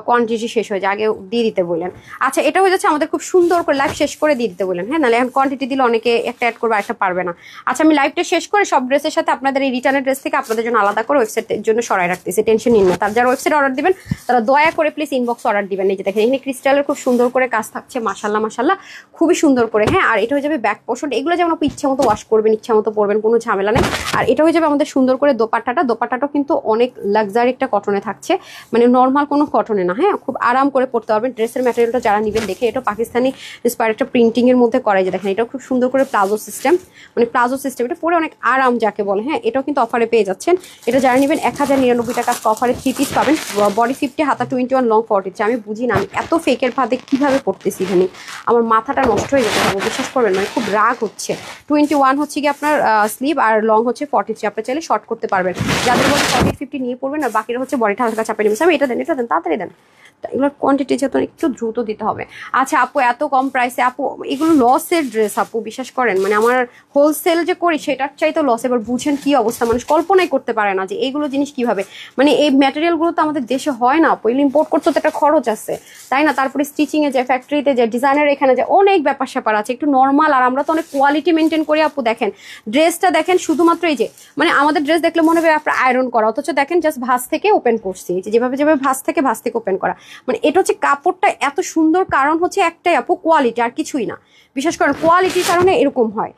কোয়ান্টিটি শেষ হয়ে যায়, আগে দিয়ে দিতে বললেন। আচ্ছা, এটা হয়ে যাচ্ছে আমাদের খুব সুন্দর করে লাইভ শেষ করে দিয়ে দিতে বললেন। হ্যাঁ, নাহলে এখন কোয়ান্টিটি দিলে অনেকে একটা অ্যাড করবে, একটা পারবে না। আচ্ছা, আমি লাইভটা শেষ করে সব ড্রেসের সাথে আপনাদের এই রিটার্নের ড্রেস থেকে আপনাদের জন্য আলাদা করে ওয়েবসাইটের জন্য সরাই রাখতেছি, টেনশন নিন না। তার যারা ওয়েবসাইটে অর্ডার দিবেন তারা দয়া করে প্লিজ ইনবক্স অর্ডার দিবেন। এই যে দেখেন, এখানে ক্রিস্টালের খুব সুন্দর করে কাজ থাকছে, মাশাল্লাহ খুবই সুন্দর করে। হ্যাঁ, আর এটা হয়ে যাবে ব্যাক পোর্শন। এগুলো যেমন আপনি ইচ্ছা মতো ওয়াশ করবেন, ইচ্ছা মতো পরবেন, কোনো ঝামেলা নেই। আর এটা হয়ে যাবে আমাদের সুন্দর করে দোপাট্টাটাও কিন্তু অনেক লাক্সারি একটা কটনে থাকছে, মানে নর্মাল কোনো কটনে না। হ্যাঁ, খুব আরাম করে পরতে পারবেন। ড্রেসের ম্যাটেরিয়ালটা যারা নেবেন দেখে, এটা পাকিস্তানি ইন্সপায়ার একটা প্রিন্টিং এর মধ্যে করাই, যে দেখেন এটা খুব সুন্দর করে প্লাজো সিস্টেম, মানে প্লাজো সিস্টেম। এটা পরে অনেক আরাম যাকে বলে। হ্যাঁ, এটাও কিন্তু অফারে পেয়ে যাচ্ছেন। এটা যারা নেবেন 1099 টাকা অফারে 3 পিস পাবেন। বডি 50, হাতা 21, লং 40। আমি বুঝি না আমি এত ফেকের ভাতে কিভাবে পড়তেছি, এখানে আমার মাথাটা নষ্ট হয়ে যেতে হবে, বিশ্বাস করবেন। মানে খুব রাগ হচ্ছে। 21 হচ্ছে কি আপনার স্লিভ, আর লং হচ্ছে 43। আপনি চাইলে শর্ট করতে পারবেন। যাদের বডি 40-50 নিয়ে পড়বেন, আর বাকিরা হচ্ছে বডিটা হালকা চাপে নেবেন। আমি এটা দেন তাড়াতাড়ি দেন। এগুলোর কোয়ান্টিটি যেহেতু একটু দ্রুত দিতে হবে। আচ্ছা আপু, এত কম প্রাইসে আপু, এগুলো লসের ড্রেস আপু, বিশ্বাস করেন। মানে আমার হোলসেল যে করি সেটার চাইতে লস। এবার বুঝেন কি অবস্থা, মানুষ কল্পনাই করতে পারে না যে এইগুলো জিনিস কিভাবে, মানে এই ম্যাটেরিয়ালগুলো তো আমাদের দেশে হয় না আপু। এগুলো ইম্পোর্ট করতে তো একটা খরচ আছে, তাই না? তারপরে স্টিচিংয়ে যায়, ফ্যাক্টরিতে যায়, ডিজাইনার এখানে যায়, অনেক ব্যাপার স্যাপার আছে। একটু নর্মাল, আর আমরা তো অনেক কোয়ালিটি মেনটেন করি আপু। দেখেন ড্রেসটা দেখেন, শুধুমাত্র এই যে মানে আমাদের ড্রেস দেখলে মনে হবে আপনার আয়রন করা, অথচ দেখেন জাস্ট ভাঁজ থেকে ওপেন করছি, যেভাবে ভাঁজ থেকে ওপেন করা। মানে এটা হচ্ছে কাপড়টা এত সুন্দর, কারণ হচ্ছে একটাই আপু, কোয়ালিটি, আর কিছুই না। বিশেষ করে কোয়ালিটির কারণে এরকম হয়,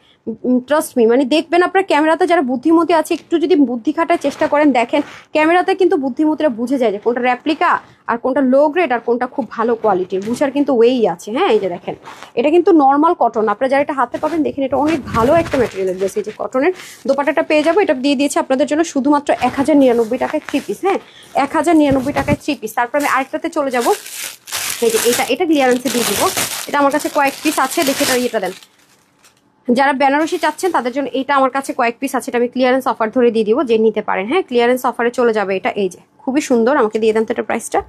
ট্রাস্ট মি। মানে দেখবেন আপনার ক্যামেরাতে যারা বুদ্ধিমতী আছে, একটু যদি বুদ্ধি খাটার চেষ্টা করেন, দেখেন ক্যামেরাতে কিন্তু বুদ্ধিমতীরা বুঝে যায় যে কোনটা রেপ্লিকা আর কোনটা লো গ্রেড আর কোনটা খুব ভালো কোয়ালিটির, বুঝার কিন্তু ওয়েই আছে। হ্যাঁ, এই যে দেখেন, এটা কিন্তু নর্মাল কটন। আপনারা যারা এটা হাতে পাবেন দেখেন, এটা অনেক ভালো একটা ম্যাটেরিয়ালের ড্রেস। এই যে কটনের দোপাট্টাটা পেয়ে যাবো। এটা দিয়ে দিয়েছে আপনাদের জন্য শুধুমাত্র 1099 টাকায় 3 পিস। হ্যাঁ, 1099 টাকায় 3 পিস। তারপর আমি আরেকটাতে চলে যাবো। এই যে এটা ক্লিয়ারেন্সে দিয়ে দিব। এটা আমার কাছে কয়েক পিস আছে, দেখে এটা ইয়েটা দেন। যারা বেনারসি চাচ্ছেন তাদের জন্য এটা আমার কাছে কয়েক পিস আছে, এটা আমি ক্লিয়ারেন্স অফার ধরে দিয়ে দিব, যে নিতে পারেন। হ্যাঁ, ক্লিয়ারেন্স অফারে চলে যাবে এটা। এই যে খুবই সুন্দর, আমাকে দিয়ে দেন তো এটা প্রাইসটা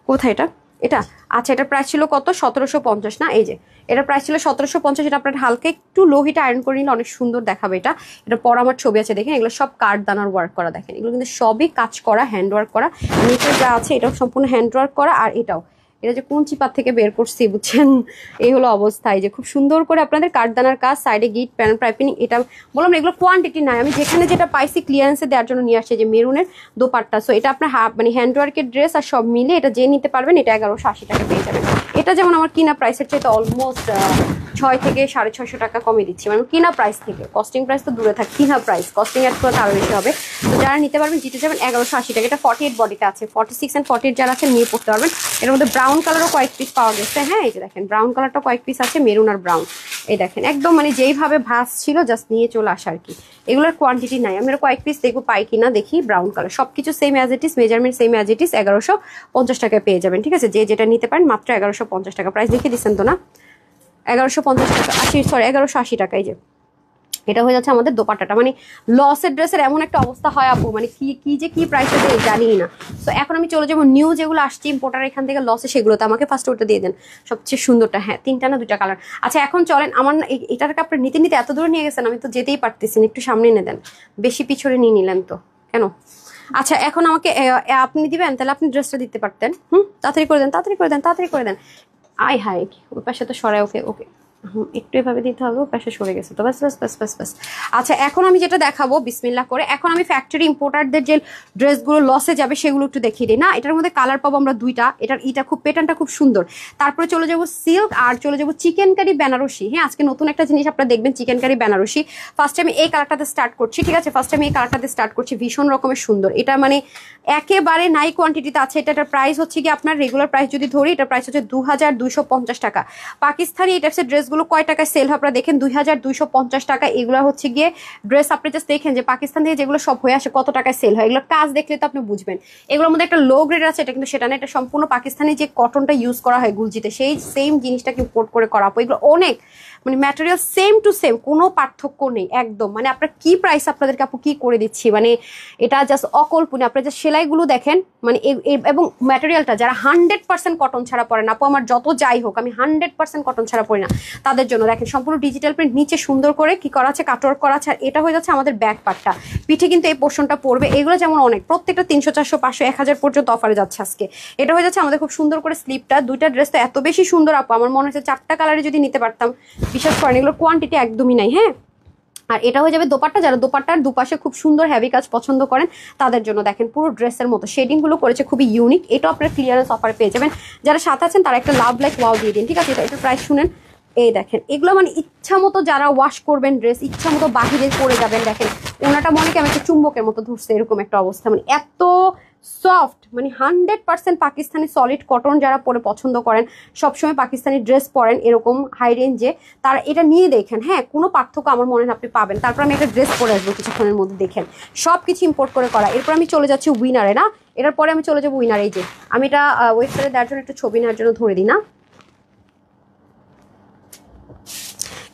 কোথায়? এটা আচ্ছা, এটার প্রাইস ছিল কত? 1750 না? এই যে এটার প্রাইস ছিল 1750। এটা আপনার হালকা একটু লো হিটে আয়রন করে নিলে অনেক সুন্দর দেখাবে। এটা পর আমার ছবি আছে, দেখেন এগুলো সব কাঠদানার ওয়ার্ক করা। দেখেন এগুলো কিন্তু সবই কাজ করা, হ্যান্ড ওয়ার্ক করা। নিচে যা আছে এটাও সম্পূর্ণ হ্যান্ড ওয়ার্ক করা। আর এটা যে কোন চিপার থেকে বের করছি বুঝছেন, এই হলো অবস্থা। এই যে খুব সুন্দর করে আপনাদের কাঠদানার কাজ, সাইডে গিট, প্যানেল পাইপিং। এটা বললাম এগুলো কোয়ান্টিটি নাই, আমি যেখানে যেটা পাইছি ক্লিয়ারেন্সে দেওয়ার জন্য নিয়ে আসছি। যে মেরুনের দোপাট্টা, সো এটা আপনার মানে হ্যান্ড ওয়ার্কের ড্রেস, আর সব মিলে এটা যে নিতে পারবেন এটা 1180 টাকা পেয়ে যাবেন। এটা যেমন আমার কিনা প্রাইসের চাইতে অলমোস্ট 6 থেকে 650 টাকা কমে দিচ্ছি, মানে কিনা প্রাইস থেকে। কস্টিং প্রাইস তো দূরে থাকে, কিনা প্রাইস কস্টিং অ্যাড করে আরো বেশি হবে। তো যারা নিতে পারবেন জিতে যাবেন 1180 টাকা। এটা 48 বডিতে আছে, 46 এন্ড 48 যারা আছে নিয়ে পড়তে পারবেন। এর মধ্যে ব্রাউন কালারও কয়েক পিস পাওয়া গেছে। হ্যাঁ এই যে দেখেন ব্রাউন কালারটা কয়েক পিস আছে, মেরুন আর ব্রাউন। এই দেখেন একদম মানে যেইভাবে ভাস ছিল জাস্ট নিয়ে চলে আসা আর কি। এগুলোর কোয়ান্টিটি নাই, আমি কয়েক পিস দেখবো পাই কিনা দেখি। ব্রাউন কালার সবকিছু same as it is, measurement same as it is. 1150 টাকায় পেয়ে যাবেন, ঠিক আছে। যে যেটা নিতে পারেন মাত্র 1150 টাকা। প্রাইস লিখে দিচ্ছেন তো না, 1150 টাকা, 1180 টাকা। এই যে এটা হয়ে যাচ্ছে আমাদের দোপাট্টাটা। মানে লসের ড্রেসের এমন একটা অবস্থা হয় আপু, মানে কি যে কি প্রাইসে দেয় জানি না। তো এখন আমি চলে যাবো নিউ যেগুলো আসছে ইম্পোর্টার এখান থেকে লসে, সেগুলোতে আমাকে ফার্স্ট ওটা দিয়ে দেন সবচেয়ে সুন্দরটা। হ্যাঁ 3টা না 2টা কালার। আচ্ছা এখন চলেন, আমার এটাকে আপনি নিতে নিতে এত দূরে নিয়ে গেছেন, আমি তো যেতেই পারতেছি না, একটু সামনে এনে দেন। বেশি পিছনে নিয়ে নিলেন তো কেন? আচ্ছা এখন আমাকে আপনি দিবেন, তাহলে আপনি ড্রেসটা দিতে পারতেন। তাড়াতাড়ি করে দেন, তাড়াতাড়ি করে দেন, তাড়াতাড়ি করে দেন। আয় হায়, ওই পাশে তো সরাই। ওকে ওকে, একটু এভাবে দিতে হবে, পাশে সরে গেছে তো। বাস বাস বাস বাস বাস। আচ্ছা এখন আমি যেটা দেখাবো বিসমিল্লাহ করে, এখন আমি ফ্যাক্টরি ইম্পোর্টারদের যে ড্রেসগুলো লসে যাবে সেগুলো একটু দেখিয়ে দিই। না এটার মধ্যে কালার পাবো আমরা 2টা। এটা খুব প্যাটার্নটা খুব সুন্দর। তারপরে চলে যাবো সিল্ক, আর চলে যাবো চিকেন কারি বেনারসি। হ্যাঁ আজকে নতুন একটা জিনিস আপনারা দেখবেন, চিকেন কারি বেনারসি। ফার্স্টে আমি এই কালারটাতে স্টার্ট করছি, ঠিক আছে। ফার্স্টে আমি এই কালারটাতে স্টার্ট করছি, ভীষণ রকমের সুন্দর। এটা মানে একেবারে নাই কোয়ান্টিটিতে আছে। এটার প্রাইস হচ্ছে কি আপনার রেগুলার প্রাইস যদি ধরি, এটার প্রাইস হচ্ছে 2250 টাকা। পাকিস্তানি এই টাইপসের ড্রেসগুলো কয় টাকায় সেল হয় আপনারা দেখেন, 2250 টাকা। এগুলো হচ্ছে গিয়ে ড্রেস আপনি জাস্ট দেখেন যে পাকিস্তান থেকে যেগুলো সব হয়ে আসে কত টাকায় সেল হয়। এগুলো কাজ দেখলে তো আপনি বুঝবেন। এগুলোর মধ্যে একটা লো গ্রেড আছে, এটা কিন্তু সেটা না। এটা সম্পূর্ণ পাকিস্তানি যে কটনটা ইউজ করা হয় গুলজিতে, সেই সেম জিনিসটাকে ইম্পোর্ট করে করা। এগুলো অনেক মানে ম্যাটেরিয়াল সেম টু সেম, কোনো পার্থক্য নেই একদম। মানে আপনার কি প্রাইস আপনাদেরকে আপু কি করে দিচ্ছি, মানে এটা জাস্ট অকল্পনীয়। আপনার যে সেলাইগুলো দেখেন মানে এবং ম্যাটেরিয়ালটা যারা 100% কটন ছাড়া পরে না আপু, আমার যত যাই হোক আমি 100% কটন ছাড়া পরি না, তাদের জন্য দেখেন সম্পূর্ণ ডিজিটাল প্রিন্ট, নিচে সুন্দর করে কি করা আছে কাটওয়ার্ক করা আছে। আর এটা হয়ে যাচ্ছে আমাদের ব্যাক পার্টটা, পিঠে কিন্তু এই পোর্শনটা পড়বে। এগুলো যেমন অনেক, প্রত্যেকটা 300 400 500 1000 পর্যন্ত অফারে যাচ্ছে আজকে। এটা হয়ে যাচ্ছে আমাদের খুব সুন্দর করে স্লিপটা। 2টা ড্রেস তো এত বেশি সুন্দর আপু, আমার মনে হচ্ছে 4টা কালারে যদি নিতে পারতাম। বিশ্বাস করেন এগুলোর কোয়ান্টিটি একদমই নাই। হ্যাঁ আর এটা হয়ে যাবে দোপাট্টা, যারা দোপাট্টার দুপাশে খুব সুন্দর হেভি কাজ পছন্দ করেন তাদের জন্য। দেখেন পুরো ড্রেসের মতো শেডিং গুলো করেছে, খুবই ইউনিক। এটা আপনার ক্লিয়ারেন্স অফারে পেয়ে যাবেন। যারা সাথে আছেন তারা একটা লাভ লাইক ওয়াও দিয়ে দিন, ঠিক আছে। এটা প্রাইস শুনেন, এই দেখেন এগুলো মানে ইচ্ছা মতো যারা ওয়াশ করবেন ড্রেস, ইচ্ছা মতো বাহিরে পরে যাবেন। দেখেন ওনাটা মনে কেমন একটা চুম্বকের মতো ধরছে, এরকম একটা অবস্থা। মানে এত সফট, মানে 100% পাকিস্তানি সলিড কটন যারা পরে পছন্দ করেন, সবসময় পাকিস্তানি ড্রেস পরেন এরকম হাই রেঞ্জে, তারা এটা নিয়ে দেখেন। হ্যাঁ কোনো পার্থক্য আমার মনে হয় আপনি পাবেন। তারপর আমি একটা ড্রেস পরে আসবো কিছুক্ষণের মধ্যে, দেখেন সব কিছু ইম্পোর্ট করে করা। এরপর আমি চলে যাচ্ছি উইনারে। না এটার পরে আমি চলে যাবো উইনার। এই যে আমি এটা ওয়েবসাইটে দেওয়ার জন্য একটু ছবি নেওয়ার জন্য ধরে দিই। না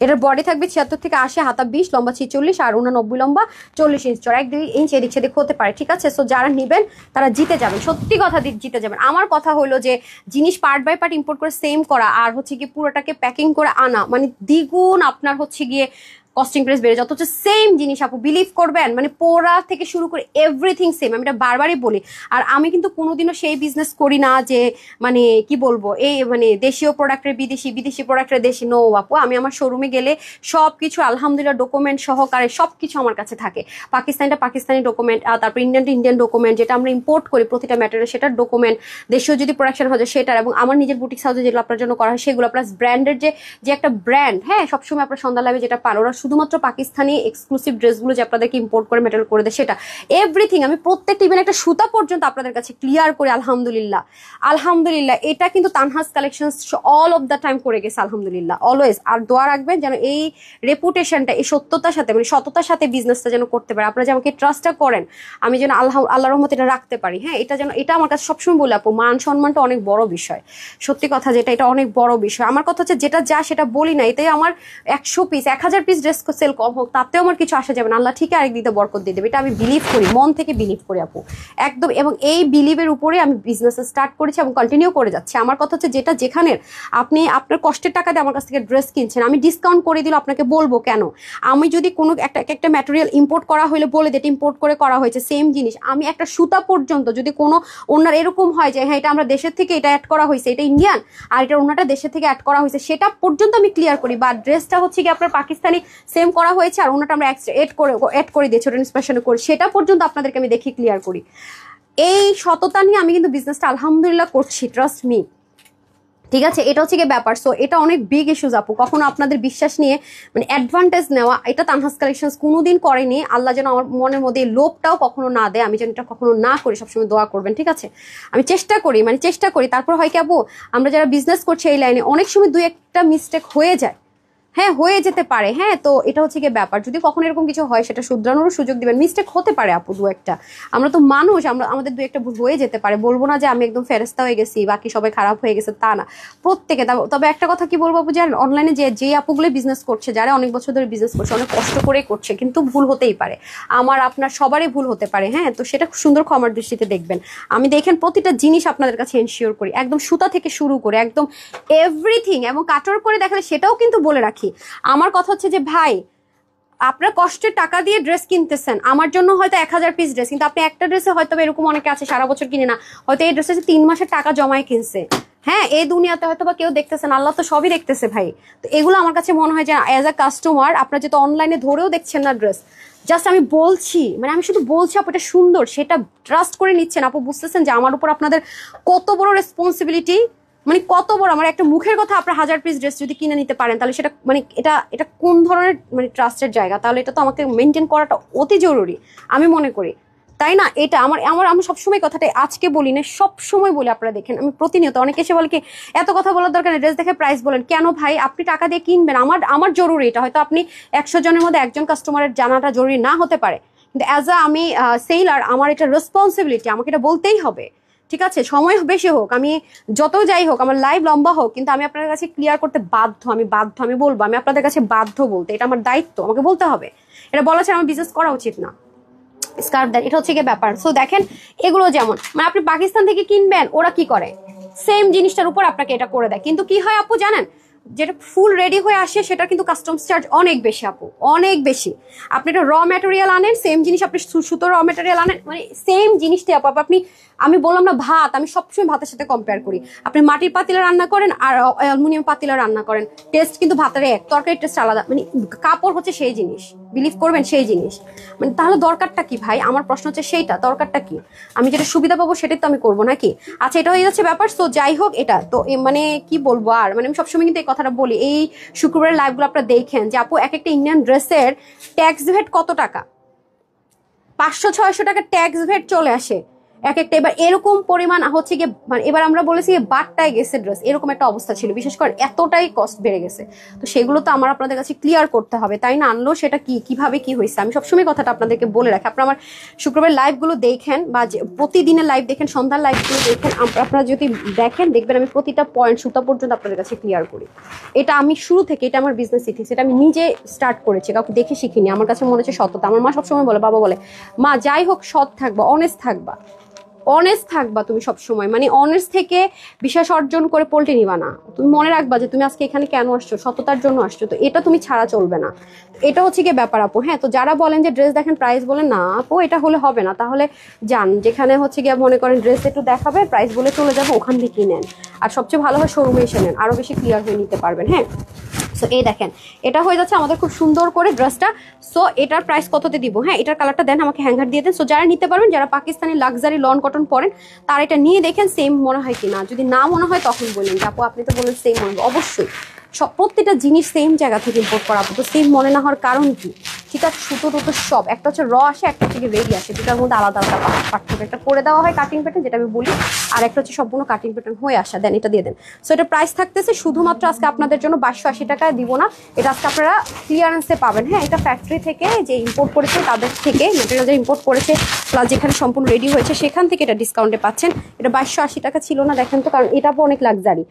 এটার বডি থাকবে 76 থেকে 80, হাতা 20, লম্বা 46 আর 89 লম্বা 40 ইঞ্চ চড়া, 1-2 ইঞ্চ এদিক সেদিক হতে পারে, ঠিক আছে। সো যারা নেবেন তারা জিতে যাবেন, সত্যি কথা জিতে যাবেন। আমার কথা হলো যে জিনিস পার্ট বাই পার্ট ইম্পোর্ট করে সেম করা আর হচ্ছে গিয়ে পুরোটাকে প্যাকিং করে আনা, মানে দ্বিগুণ আপনার হচ্ছে গিয়ে কস্টিং প্রাইস বেড়ে যত হচ্ছে সেম জিনিস আপু, বিলিভ করবেন মানে পোড়া থেকে শুরু করে এভরিথিং সেম। আমি এটা বারবারই বলি। আর আমি কিন্তু কোনোদিনও সেই বিজনেস করি না যে মানে কি বলবো এই মানে দেশীয় প্রোডাক্টের বিদেশি, বিদেশি প্রোডাক্টের দেশি। নো আপু, আমি আমার শোরুমে গেলে সব কিছু আলহামদুলিল্লাহ ডকুমেন্ট সহকারে সব কিছু আমার কাছে থাকে। পাকিস্তানিটা পাকিস্তানি ডকুমেন্ট, তারপর ইন্ডিয়ানটা ইন্ডিয়ান ডকুমেন্ট, যেটা আমরা ইম্পোর্ট করি প্রতিটা ম্যাটেরিয়াল সেটার ডকুমেন্ট, দেশীয় যদি প্রোডাকশন হয় সেটার, এবং আমার নিজের বুটিক হাউসে যেগুলো আপনার জন্য করা হয় সেগুলো, প্লাস ব্র্যান্ডের যে একটা ব্র্যান্ড। হ্যাঁ সবসময় আপনার সন্ধ্যা লাভে যেটা পান, ওরা শুধুমাত্র পাকিস্তানি এক্সক্লুসিভ ড্রেসগুলো যে আপনাদেরকে ইম্পোর্ট করে মেটেরিয়াল করে দেয় সেটা এভরিথিং আমি প্রত্যেকটা ইভেন একটা সুতা পর্যন্ত আপনাদের কাছে ক্লিয়ার করি। আলহামদুলিল্লাহ আলহামদুলিল্লাহ এটা কিন্তু Tanhas collection all of the time করে গেছে আলহামদুলিল্লাহ অলওয়েজ। আর দোয়া রাখবেন যেন এই রেপুটেশনটা, এই সত্যতার সাথে মানে সততার সাথে বিজনেসটা যেন করতে পারে। আপনারা যে আমাকে ট্রাস্টটা করেন আমি যেন আল্লাহ রহমত এটা রাখতে পারি। হ্যাঁ এটা যেন, এটা আমার কাছে সবসময় বলে আপু মান সম্মানটা অনেক বড় বিষয়, সত্যি কথা যেটা, এটা অনেক বড় বিষয়। আমার কথা হচ্ছে যেটা যা সেটা বলি না, এটাই আমার 100 পিস 1000 পিস ড্রেস সেল কম হোক তাতেও আমার কিছু আসা যাবে না, আল্লাহ ঠিক আরেক দিতে বরকত দিয়ে দেবে। এটা আমি বিলিভ করি, মন থেকে বিলিভ করি আপু একদম। এবং এই বিলিভের উপরে আমি বিজনেস স্টার্ট করেছি এবং কন্টিনিউ করে যাচ্ছি। আমার কথা হচ্ছে যেটা যেখানের আপনি আপনার কষ্টের টাকা দিয়ে আমার কাছ থেকে ড্রেস কিনছেন, আমি ডিসকাউন্ট করে দিলে আপনাকে বলবো কেন। আমি যদি কোনো একটা ম্যাটেরিয়াল ইম্পোর্ট করা হলে বলে দিই ইম্পোর্ট করে করা হয়েছে সেম জিনিস, আমি একটা সুতা পর্যন্ত যদি কোনো ওনার এরকম হয় যে হ্যাঁ এটা আমরা দেশের থেকে এটা অ্যাড করা হয়েছে, এটা ইন্ডিয়ান আর এটা ওনাটা দেশের থেকে অ্যাড করা হয়েছে, সেটা পর্যন্ত আমি ক্লিয়ার করি। বা ড্রেসটা হচ্ছে কি আপনার পাকিস্তানি সেম করা হয়েছে আর ওনাটা আমরা অ্যাড করে দিয়েছি ওটা ইন্সপেকশন করে, সেটা পর্যন্ত আপনাদেরকে আমি দেখি ক্লিয়ার করি। এই সততা নিয়ে আমি কিন্তু বিজনেসটা আলহামদুলিল্লাহ করছি, ট্রাস্ট মি। ঠিক আছে, এটা হচ্ছে গিয়ে ব্যাপার। সো এটা অনেক বিগ ইস্যুজ আপু, কখনো আপনাদের বিশ্বাস নিয়ে মানে অ্যাডভান্টেজ নেওয়া, এটা তানহাস কালেকশনস কোনোদিন করেনি। আল্লাহ যেন আমার মনের মধ্যে এই লোভটাও কখনো না দেয়, আমি যেন এটা কখনো না করি, সবসময় দোয়া করবেন। ঠিক আছে, আমি চেষ্টা করি। তারপর হয় কি আপু, আমরা যারা বিজনেস করছি এই লাইনে অনেক সময় দুই একটা মিস্টেক হয়ে যায়, হ্যাঁ হয়ে যেতে পারে। হ্যাঁ, তো এটা হচ্ছে গিয়ে ব্যাপার, যদি কখনো এরকম কিছু হয় সেটা শুধরানোরও সুযোগ দিবেন। মিস্টেক হতে পারে আপু দু একটা, আমরা তো মানুষ, আমাদের দু একটা ভুল হয়ে যেতে পারে। বলবো না যে আমি একদম ফেরেস্তা হয়ে গেছি, বাকি সবাই খারাপ হয়ে গেছে, তা না, প্রত্যেকে। তবে একটা কথা কি বলবো আপু, যে অনলাইনে যে আপুগুলো বিজনেস করছে, যারা অনেক বছর ধরে বিজনেস করছে, অনেক কষ্ট করে করছে, কিন্তু ভুল হতেই পারে, আমার আপনার সবারই ভুল হতে পারে। হ্যাঁ, তো সেটা খুব সুন্দর ক্ষমার দৃষ্টিতে দেখবেন। আমি দেখেন প্রতিটা জিনিস আপনাদের কাছে এনশিওর করি, একদম সুতা থেকে শুরু করে একদম এভরিথিং, এবং কাটর করে দেখালে সেটাও কিন্তু বলে রাখি। আমার কথা হচ্ছে যে ভাই, আপনার কষ্টের টাকা দিয়ে ড্রেস কিনতেছেন, আমার জন্য হয়তো 1000 পিস ড্রেস, কিন্তু আপনি একটা ড্রেসে হয়তো এরকম অনেকে আছে সারা বছর কিনে না, হয়তো এই ড্রেসে 3 মাসের টাকা জমায় কিনছে। হ্যাঁ, এই দুনিয়াতে হয়তো বা কেউ দেখতেছেন, আল্লাহ তো সবই দেখতেছে ভাই। তো এগুলো আমার কাছে মনে হয় যে অ্যাজ আ কাস্টমার, আপনার যেহেতু অনলাইনে ধরেও দেখছেন না ড্রেস, জাস্ট আমি বলছি, মানে আমি শুধু বলছি আপু এটা সুন্দর, সেটা ট্রাস্ট করে নিচ্ছেন আপু, বুঝতেছেন যে আমার উপর আপনাদের কত বড় রেসপন্সিবিলিটি, মানে কত বড়। আমার একটা মুখের কথা, আপনার 1000 পিস ড্রেস যদি কিনে নিতে পারেন, তাহলে সেটা মানে এটা কোন ধরনের মানে ট্রাস্টের জায়গা, তাহলে এটা তো আমাকে মেনটেন করাটা অতি জরুরি আমি মনে করি, তাই না? এটা আমি সবসময় কথাটা আজকে বলি না, সবসময় বলি, আপনারা দেখেন আমি প্রতিনিয়ত। অনেকে এসে বলে কি এত কথা বলার দরকার নেই, ড্রেস দেখে প্রাইস বলেন কেন ভাই? আপনি টাকা দিয়ে কিনবেন, আমার জরুরি এটা, হয়তো আপনি 100 জনের মধ্যে একজন কাস্টমারের জানাটা জরুরি না হতে পারে, কিন্তু অ্যাজ আ আমি সেলার, আমার এটা রেসপন্সিবিলিটি, আমাকে এটা বলতেই হবে। ঠিক আছে, সময় বেশি হোক, আমি যত যাই হোক, আমার লাইভ লম্বা হোক, কিন্তু আমি আপনাদের কাছে ক্লিয়ার করতে বাধ্য, আমি বলবো, আমি আপনাদের কাছে বাধ্য বলতে, এটা আমার দায়িত্ব, আমাকে বলতে হবে। এটা বলা ছাড়া আমার বিজনেস করা উচিত না। স্কার্ফ দেন, এটা হচ্ছে গিয়ে ব্যাপার। সো দেখেন এগুলো যেমন মানে আপনি পাকিস্তান থেকে কিনবেন, ওরা কি করে সেম জিনিসটার উপর আপনাকে এটা করে দেয়, কিন্তু কি হয় আপু জানেন, যেটা ফুল রেডি হয়ে আসে সেটা কিন্তু কাস্টমস চার্জ অনেক বেশি আপু, অনেক বেশি। আপনি একটা র ম্যাটেরিয়াল আনেন, সেম জিনিস আপনি সুতো র ম্যাটেরিয়াল আনেন, মানে সেম জিনিসটাই আপু আপনি, আমি বললাম না ভাত, আমি সবসময় ভাতের সাথে কম্পেয়ার করি। আপনি মাটির পাতিলা রান্না করেন আর অ্যালুমিনিয়াম পাতিলা রান্না করেন, টেস্ট কিন্তু ভাতের এক, তরকারির টেস্ট আলাদা, মানে কাপড় হচ্ছে সেই জিনিস, বিলিভ করবেন সেই জিনিস। মানে তাহলে দরকারটা কি ভাই? আমার প্রশ্ন হচ্ছে সেইটা, দরকারটা কি? আমি যেটা সুবিধা পাবো সেটাই তো আমি করবো নাকি? আচ্ছা, এটা হয়ে যাচ্ছে ব্যাপার। তো যাই হোক, এটা তো মানে কি বলবো আর, মানে আমি সবসময় কিন্তু এই কথাটা বলি, এই শুক্রবারের লাইভগুলো আপনারা দেখেন যে আপু এক একটা ইন্ডিয়ান ড্রেসের ট্যাক্স ভেট কত টাকা, 500-600 টাকা ট্যাক্স ভেট চলে আসে এক একটা। এবার এরকম পরিমাণ হচ্ছে গিয়ে মানে এবার আমরা বলেছি বাটটায় গেছে ড্রেস, এরকম একটা অবস্থা ছিল, বিশেষ করে এতটাই কস্ট বেড়ে গেছে। তো সেগুলো তো আমার আপনাদের কাছে ক্লিয়ার করতে হবে, তাই না? আনলো সেটা কিভাবে কি হয়েছে, আমি সবসময় কথাটা আপনাদেরকে বলে রাখি। আপনারা আমার শুক্রবার লাইভগুলো দেখেন বা প্রতিদিনের লাইভ দেখেন, সন্ধ্যার লাইভগুলো দেখেন, আপনারা যদি দেখবেন আমি প্রতিটা পয়েন্ট সুতা পর্যন্ত আপনাদের কাছে ক্লিয়ার করি। এটা আমি শুরু থেকে, এটা আমার বিজনেস ইথিক্স, এটা আমি নিজে স্টার্ট করেছি, কাউকে দেখে শিখিনি। আমার কাছে মনে হচ্ছে সততা। আমার মা সবসময় বলে, বাবা বলে, মা যাই হোক সৎ থাকবা, অনেস্ট থাকবা তুমি সবসময়, মানে অনেস্ট থেকে বিশ্বাস অর্জন করে পল্টে নিবা না। তুমি মনে রাখবা যে তুমি আজকে এখানে কেন আসছো, সততার জন্য আসছো, তো এটা তুমি ছাড়া চলবে না। এটা হচ্ছে গিয়ে ব্যাপার আপু। হ্যাঁ, তো যারা বলেন যে ড্রেস দেখেন প্রাইস বলেন না আপু, এটা হলে হবে না। তাহলে যান যেখানে হচ্ছে গিয়ে মনে করেন ড্রেস একটু দেখাবে, প্রাইস বলে চলে যাবো, ওখান থেকেই নেন। আর সবচেয়ে ভালো হয় শোরুমে এসে নেন, আরো বেশি ক্লিয়ার হয়ে নিতে পারবেন। হ্যাঁ, সো এই দেখেন এটা হয়ে যাচ্ছে আমাদের খুব সুন্দর করে ড্রেসটা। সো এটার প্রাইস কততে দিব? হ্যাঁ, এটার কালারটা দেন আমাকে, হ্যাঙ্গার দিয়ে দেন। সো যারা নিতে পারবেন, যারা পাকিস্তানি লাক্সারি লন কটন পরেন, তারা এটা নিয়ে দেখেন সেম মনে হয় কিনা। যদি না মনে হয় তখন বললেন আপু আপনি তো বললেন সেম মনে, অবশ্যই সব প্রত্যেকটা জিনিস সেম জায়গা থেকে ইম্পোর্ট করা, তো সেম মনে না হওয়ার কারণ কি? ঠিক আছে, সুতো টুতো সব, একটা হচ্ছে র আসে, একটা হচ্ছে রেডি আসে, দুটার মধ্যে আলাদা আলাদা পার্থক্য। একটা করে দেওয়া হয় কাটিং প্যাটার্ন, যেটা আমি বলি, আর একটা হচ্ছে সম্পূর্ণ কাটিং প্যাটার্ন হয়ে আসা। দেন এটা দিয়ে দেন। সো এটা প্রাইস থাকতেছে শুধুমাত্র আজকে আপনাদের জন্য 2280 টাকায় দিব না, এটা আজকে আপনারা ক্লিয়ারেন্সে পাবেন। হ্যাঁ, এটা ফ্যাক্টরি থেকে যে ইম্পোর্ট করেছে তাদের থেকে ম্যাটেরিয়াল যে ইম্পোর্ট করেছে, প্লাস যেখানে সম্পূর্ণ রেডি হয়েছে সেখান থেকে এটা ডিসকাউন্টে পাচ্ছেন। এটা 2280 টাকা ছিল না, দেখেন তো, কারণ এটা অনেক লাক্সারি,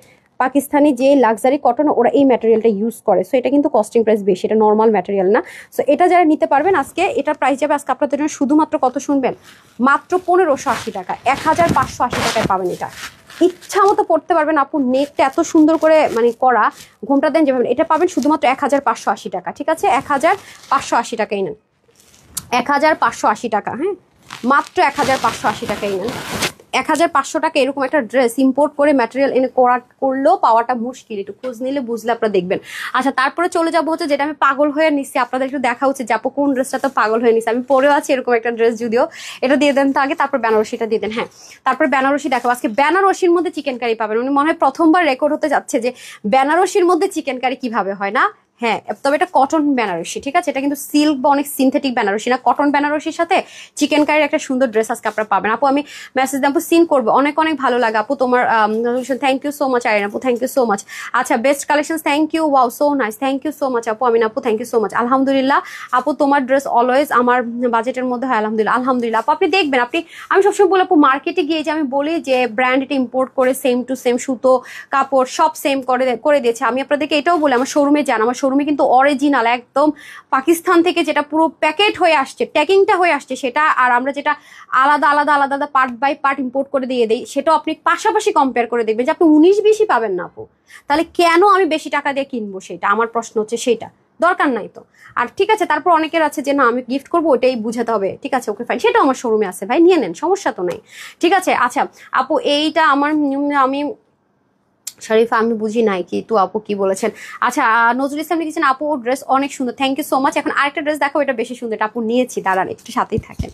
পাকিস্তানি যে লাক্সারি কটন ওরা এই ম্যাটেরিয়ালটা ইউজ করে। সো এটা কিন্তু কস্টিং প্রাইস বেশি, এটা নর্মাল ম্যাটেরিয়াল না। সো এটা যারা নিতে পারবেন আজকে, এটার প্রাইস যাবে আজকে আপনাদের জন্য শুধুমাত্র কত শুনবেন, মাত্র 1580 টাকা, 1580 টাকায় পাবেন। এটা ইচ্ছা মতো পড়তে পারবেন আপু, নেকটা এত সুন্দর করে মানে করা, ঘোমটা দেন যেভাবে, এটা পাবেন শুধুমাত্র 1580 টাকা। ঠিক আছে, 1580 টাকাই নেন, 1580 টাকা। হ্যাঁ, মাত্র 1580 টাকাই নেন, 1500 টাকা এরকম একটা ড্রেস ইম্পোর্ট করে ম্যাটেরিয়াল এনে করলেও পাওয়াটা মুশকিল, একটু খোঁজ নিলে বুঝলে আপনারা দেখবেন। আচ্ছা তারপরে চলে যাবো হচ্ছে যেটা আমি পাগল হয়ে নিচ্ছি, আপনাদের একটু দেখা উচিত যে আপু কোন ড্রেসটা তো পাগল হয়ে নিচ্ছি, আমি পরেও আছি এরকম একটা ড্রেস, যদিও এটা দিয়ে দেন তো আগে, তারপর বেনারসিটা দিয়ে দেন। হ্যাঁ তারপর বেনারসি দেখাবো আজকে। বেনারসির মধ্যে চিকেন কারি পাবেন, উনি মনে হয় প্রথমবার রেকর্ড হতে যাচ্ছে যে বেনারসির মধ্যে চিকেন কারি কিভাবে হয় না। হ্যাঁ তবে এটা কটন বেনারসি, ঠিক আছে, এটা কিন্তু সিল্ক বা অনেক সিনথেটিক বেনারসি না, কটন বেনারসির সাথে চিকেন কারির একটা সুন্দর ড্রেস আজকে আপনারা পাবেন। আপু আমি মেসেজ দেবো, সিন করবো, অনেক অনেক ভালো লাগে আপু তোমার thank you so much Irin আপু, থ্যাংক ইউ সো মাচ। আচ্ছা best collection, thank you, wow so nice, thank you so much আপু আমিন আপু, থ্যাংক ইউ সো মাচ। আলহামদুলিল্লাহ আপু তোমার ড্রেস অলওয়েজ আমার বাজেটের মধ্যে হয়, আলহামদুলিল্লাহ আলহামদুলিল্লাহ আপু। আপনি দেখবেন, আমি সবসময় বলি আপু মার্কেটে গিয়ে যে আমি বলি যে ব্র্যান্ড এটা ইম্পোর্ট করে সেম টু সেম সুতো কাপড় সব সেম করে দিয়েছে, আমি আপনাদেরকে এটাও বলি আমার শোরুমে যান, আমার শোরুমে কিন্তু অরিজিনাল একদম পাকিস্তান থেকে যেটা পুরো প্যাকেট হয়ে আসছে, ট্যাকিংটা হয়ে আসছে সেটা, আর আমরা যেটা আলাদা আলাদা আলাদা আলাদা পার্ট বাই পার্ট ইম্পোর্ট করে দিয়ে দিই, সেটাও আপনি পাশাপাশি কম্পেয়ার করে দেখবেন যে আপনি 19-20 পাবেন না আপু। তাহলে কেন আমি বেশি টাকা দিয়ে কিনবো, সেটা আমার প্রশ্ন হচ্ছে, সেইটা দরকার নাই তো। আর ঠিক আছে তারপর অনেকের আছে যে না আমি গিফট করবো ওইটাই বুঝাতে হবে, ঠিক আছে ওকে ফাইন, সেটাও আমার শোরুমে আছে ভাই, নিয়ে নেন, সমস্যা তো নাই, ঠিক আছে। আচ্ছা আপু এইটা আমার আমি শরীফা আমি বুঝি নাই কি তো আপু কি বলেছেন। আচ্ছা নজরুল ইসলাম লিখেছেন আপু ড্রেস অনেক সুন্দর, থ্যাংক ইউ সো মাচ। এখন আরেকটা ড্রেস দেখো, এটা বেশি সুন্দর, এটা আপু নিয়েছি, দাঁড়ান একটু সাথেই থাকেন।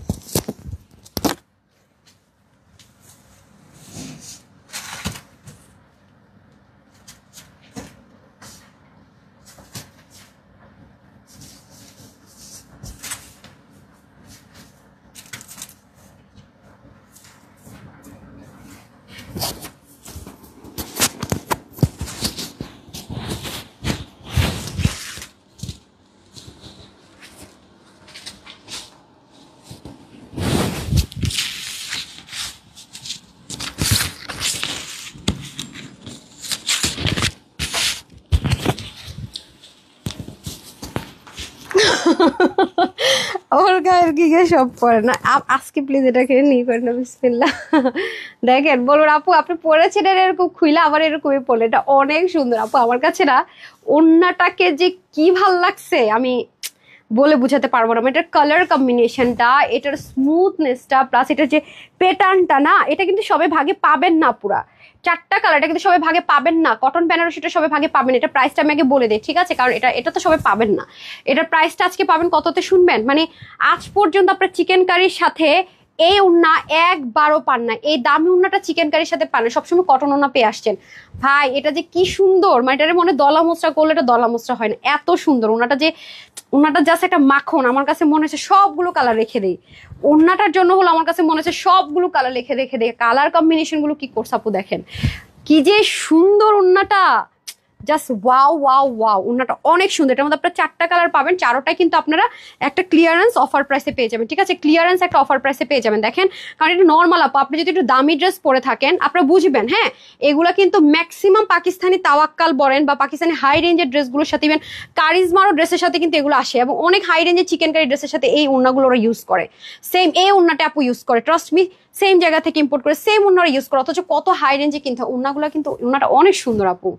ওর গায়ের কি সব পরে না, আজকে প্লিজ এটাকে নিয়ে করেন না, বিসমিল্লাহ। দেখেন বলুন আপু আপনি পরেছেন এরকম খুইলা আবার এরকমই পড়লে, এটা অনেক সুন্দর আপু, আমার কাছে না ওড়নাটাকে যে কি ভাল লাগছে আমি বলে বুঝাতে পারবো না। এটার কালার কম্বিনেশনটা, এটার স্মুথনেসটা, প্লাস এটার যে প্যাটার্নটা না, এটা কিন্তু সবাই ভাগে পাবেন না, পুরা 4টা কালার এটা কিন্তু সবাই ভাগে পাবেন না। কটন বেনারসিটা সবাই ভাগে পাবেন, এটা প্রাইসটা আমি আগে বলে দিই, ঠিক আছে, কারণ এটা তো সবাই পাবেন না। এটার প্রাইসটা আজকে পাবেন কততে শুনবেন, মানে আজ পর্যন্ত আপনার চিকেন কারির সাথে এই উন্না একবারও পান না, এই দামি উন্নাটা চিকেন কারির সাথে পান না, সবসময় কটন উন্না পেয়ে আসছেন ভাই। এটা যে কি সুন্দর, মানে এটার মনে দলা মোচড়া করলে এটা দলা মোচড়া হয় না, এত সুন্দর উন্নাটা, যে উন্নাটা জাস্ট একটা মাখন, আমার কাছে মনে হচ্ছে সবগুলো কালার রেখে দেই উন্নাটার জন্য, হলো আমার কাছে মনে হচ্ছে সবগুলো কালার রেখে দেয়, কালার কম্বিনেশন গুলো কি করছে আপু দেখেন, কি যে সুন্দর উন্নাটা, জাস্ট ওয়াও ওয়াও ওয়াও, উন্নাটা অনেক সুন্দর। এটার মধ্যে আপনারা 4টা কালার পাবেন, 4টাই কিন্তু আপনারা একটা ক্লিয়ারেন্স অফার প্রাইসে পেয়ে যাবেন, ঠিক আছে, ক্লিয়ারেন্স একটা অফার প্রাইসে পেয়ে যাবেন। দেখেন কারণ এটা নর্মাল আপু, আপনি যদি একটু দামি ড্রেস পরে থাকেন আপনারা বুঝবেন, হ্যাঁ এগুলা কিন্তু ম্যাক্সিমাম পাকিস্তানি তাওয়াক্কাল বলেন বা পাকিস্তানি হাই রেঞ্জের ড্রেসগুলোর সাথে, ইভেন কারিজমারও ড্রেসের সাথে কিন্তু এগুলো আসে, এবং অনেক হাই রেঞ্জের চিকেন কারি ড্রেসের সাথে এই উন্নাগুলো ওরা ইউজ করে, সেম এই উন্নাটা আপু ইউজ করে, ট্রাস্ট মি, সেম জায়গা থেকে ইম্পোর্ট করে সেম উন্নারা ইউজ করে, অথচ কত হাই রেঞ্জে কিন্তু উন্নাগুলো, কিন্তু উন্নাটা অনেক সুন্দর আপু,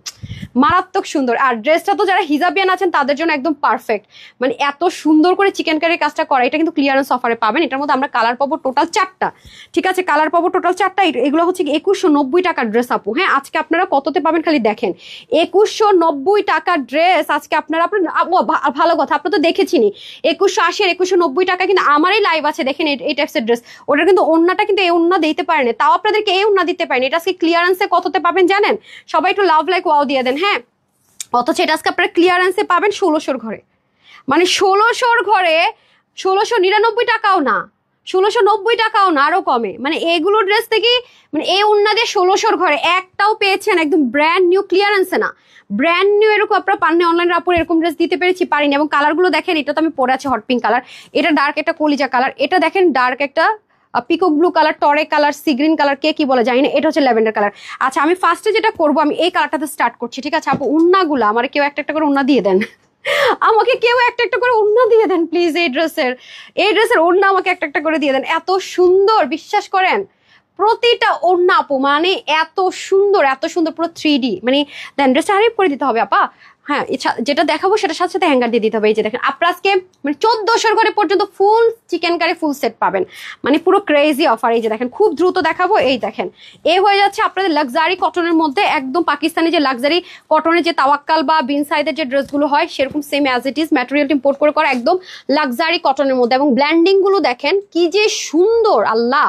মারাত্মক সুন্দর। আর ড্রেসটা তো যারা হিজাবিয়ান আছেন তাদের জন্য একদম পারফেক্ট, মানে এত সুন্দর করে চিকেন কারির কাজটা করা, এটা কিন্তু ক্লিয়ারেন্স অফারে পাবেন। এটার মধ্যে আমরা কালার পাবো টোটাল 4টা, ঠিক আছে, কালার পাবো টোটাল 4টা। এগুলো হচ্ছে 2190 টাকার ড্রেস আপু, হ্যাঁ আজকে আপনারা কততে পাবেন খালি দেখেন, 2190 টাকার ড্রেস আজকে আপনারা, ভালো কথা আপনারা তো দেখেছিনি 2180 আর 2190 টাকা, কিন্তু আমারই লাইভ আছে দেখেন এই টাইপসের ড্রেস, ওটা কিন্তু ওন্নাটা কিন্তু এই ওন্না দিতে পারেন, তাও আপনাদেরকে এই ওন্না দিতে পারেন, এটা আজকে ক্লিয়ারেন্সে কততে পাবেন জানেন, সবাই একটু লাভ লাইক ওয়াও দিয়ে দেন, হ্যাঁ, অথচ এটা আজকে আপনারা ক্লিয়ারেন্সে পাবেন 1600 ঘরে, মানে 1600 ঘরে, 1699 টাকাও না, 1690 টাকাও না, আরো কমে, মানে এগুলো ড্রেস থেকে, মানে এই উন্না দিয়ে 1600 ঘরে একটাও পেয়েছেন একদম ব্র্যান্ড নিউ, ক্লিয়ারেন্সে না, ব্র্যান্ড নিউ এরকম আপনারা পাননি, অনলাইন আপু এরকম ড্রেস দিতে পেরেছি পারিনি। এবং কালারগুলো দেখেন, এটা তো আমি পরে আছি হট পিঙ্ক কালার, এটা ডার্ক একটা কলিজা কালার, এটা দেখেন ডার্ক একটা পিকক ব্লু কালার, টরে কালার, সি গ্রিন কালার, কে কি বলে জানি না, এটা হচ্ছে ল্যাভেন্ডার কালার। আচ্ছা আমি ফার্স্টে যেটা করবো, আমি এই কালারটাতে স্টার্ট করছি, ঠিক আছে আপু, উন্নাগুলা আমার কেউ একটা করে উন্না দিয়ে দেন, আমাকে কেউ একটা করে ওড়না দিয়ে দেন প্লিজ, এই ড্রেসের ওড়না আমাকে একটা করে দিয়ে দেন, এত সুন্দর, বিশ্বাস করেন প্রতিটা ওড়না আপু, মানে এত সুন্দর পুরো 3D, মানে দেন ড্রেসটা আরেক করে দিতে হবে আপা, হ্যাঁ যেটা দেখাবো সেটার সাথে সাথে হ্যাঙ্গার দিয়ে দিতে হবে। এই যে দেখেন আপনার আজকে মানে 1400 করে পর্যন্ত ফুল চিকেন কারি ফুল সেট পাবেন, মানে পুরো ক্রেজি অফার। এই যে দেখেন খুব দ্রুত দেখাবো। এই দেখেন এ হয়ে যাচ্ছে আপনাদের লাক্সারি কটনের মধ্যে, একদম পাকিস্তানি যে লাক্সারি কটনের যে তাওয়াক্কাল বা বিন সাইদের যে ড্রেসগুলো হয় সেরকম সেম অ্যাজ ইট ইজ ম্যাটেরিয়ালটা ইম্পোর্ট করে করা, একদম লাক্সারি কটনের মধ্যে। এবং ব্ল্যান্ডিং গুলো দেখেন কি যে সুন্দর, আল্লাহ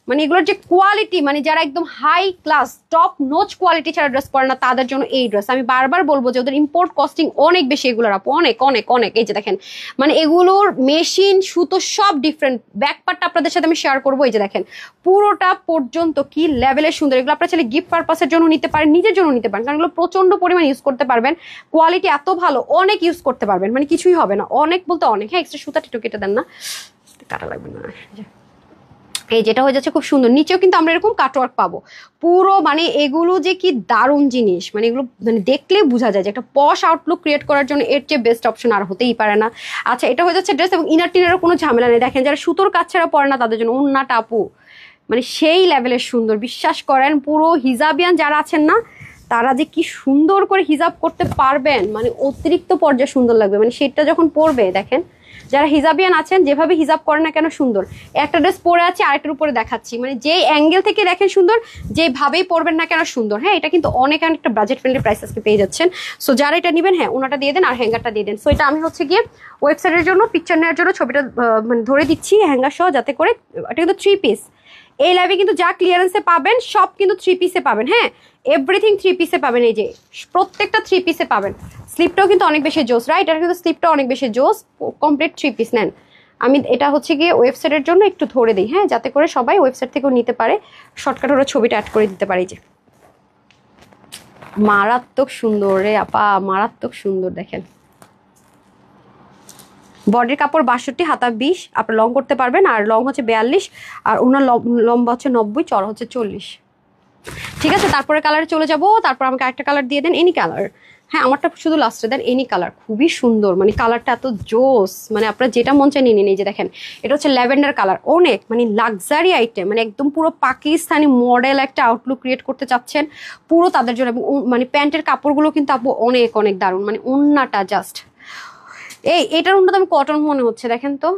মানে এগুলোর যে কোয়ালিটি, মানে যারা একদম high class top notch quality ছাড়া ড্রেস পরে না তাদের জন্য এই ড্রেস। আমি বারবার বলবো যে ওদের ইম্পোর্ট কস্টিং অনেক বেশি এগুলোর আপু, অনেক অনেক অনেক। এই যে দেখেন মানে এগুলোর মেশিন সুতো সব ডিফারেন্ট। ব্যাকপার্টটা আপনাদের সাথে আমি শেয়ার করবো। এই যে দেখেন পুরোটা পর্যন্ত কি লেভেলের সুন্দর। এগুলো আপনারা চাইলে গিফট পারপাসের জন্য নিতে পারেন, নিজের জন্য নিতে পারেন, কারণ এগুলো প্রচন্ড পরিমাণ ইউজ করতে পারবেন। কোয়ালিটি এত ভালো, অনেক ইউজ করতে পারবেন, মানে কিছুই হবে না। অনেক বলতে অনেক। হ্যাঁ এক্সট্রা সুতা টিটো কেটে দেন না, কাটা লাগবে না। এই যেটা হয়ে যাচ্ছে খুব সুন্দর, নিচেও কিন্তু আমরা এরকম কাটওয়ার্ক পাবো পুরো। মানে এগুলো যে কি দারুণ জিনিস, মানে এগুলো মানে দেখলেই বোঝা যায় যে একটা পশ আউটলুক ক্রিয়েট করার জন্য এর চেয়ে বেস্ট অপশন আর হতেই পারে না। আচ্ছা এটা হয়ে যাচ্ছে ড্রেস, এবং ইনার টিনারের কোনো ঝামেলা নেই। দেখেন যারা সুতোর কাজ ছাড়া পরে না তাদের জন্য ওন্নাটা আপু মানে সেই লেভেলের সুন্দর। বিশ্বাস করেন পুরো হিজাবিয়ান যারা আছেন না তারা যে কি সুন্দর করে হিজাব করতে পারবেন, মানে অতিরিক্ত পর্যায়ে সুন্দর লাগবে। মানে সেটা যখন পরবে দেখেন যারা হিজাবিয়ান আছেন যেভাবে হিজাব করে না কেন সুন্দর। একটা ড্রেস পরে আছে আরেকটার উপরে দেখাচ্ছি, মানে যেই অ্যাঙ্গেল থেকে দেখেন সুন্দর, যেভাবেই পরবেন না কেন সুন্দর। হ্যাঁ এটা কিন্তু অনেক অনেকটা বাজেট ফ্রেন্ডলি প্রাইস আজকে পেয়ে যাচ্ছেন। সো যারা এটা নেবেন হ্যাঁ ওনাটা দিয়ে দেন আর হ্যাঙ্গারটা দিয়ে দেন। সো এটা আমি হচ্ছে গিয়ে ওয়েবসাইটের জন্য পিকচার নেওয়ার জন্য ছবিটা মানে ধরে দিচ্ছি হ্যাঙ্গার সহ, যাতে করে এটা কিন্তু 3 পিস। এই লাইভে কিন্তু যা ক্লিয়ারেন্সে পাবেন সব কিন্তু 3 পিসে পাবেন। হ্যাঁ এভরিথিং 3 পিসে পাবেন। এই যে প্রত্যেকটা 3 পিসে পাবেন। স্লিপটাও কিন্তু অনেক বেশি জোস, রাইট? এটা কিন্তু স্লিপটা অনেক বেশি জোস। কমপ্লিট 3 পিস নেন। আমি এটা হচ্ছে গিয়ে ওয়েবসাইটের জন্য একটু ধরে দিই, হ্যাঁ যাতে করে সবাই ওয়েবসাইট থেকেও নিতে পারে, শর্টকাট ওরা ছবিটা অ্যাড করে দিতে পারে। যে মারাত্মক সুন্দর রে আপা, মারাত্মক সুন্দর। দেখেন বডির কাপড় 62, হাতা 20, আপনার লং করতে পারবেন। আর লং হচ্ছে 42 আর ওনার লম্বা হচ্ছে 90, চড়া হচ্ছে 40। ঠিক আছে তারপরে কালারে চলে যাব। তারপর আমাকে আরেকটা কালার দিয়ে দেন, এনি কালার। হ্যাঁ আমারটা শুধু লাস্টে দেন এনি কালার, খুবই সুন্দর। মানে কালারটা এত জোস, মানে আপনার যেটা মন চায় নিয়ে নিন। এই যে দেখেন এটা হচ্ছে ল্যাভেন্ডার কালার, অনেক মানে লাক্সারি আইটেম, মানে একদম পুরো পাকিস্তানি মডেল একটা আউটলুক ক্রিয়েট করতে চাচ্ছেন পুরো তাদের জন্য। এবং মানে প্যান্টের কাপড়গুলো কিন্তু আপু অনেক অনেক দারুণ, মানে ওন্নাটা জাস্ট এটার ওন্নাটা আমি কটন মনে হচ্ছে। দেখেন তো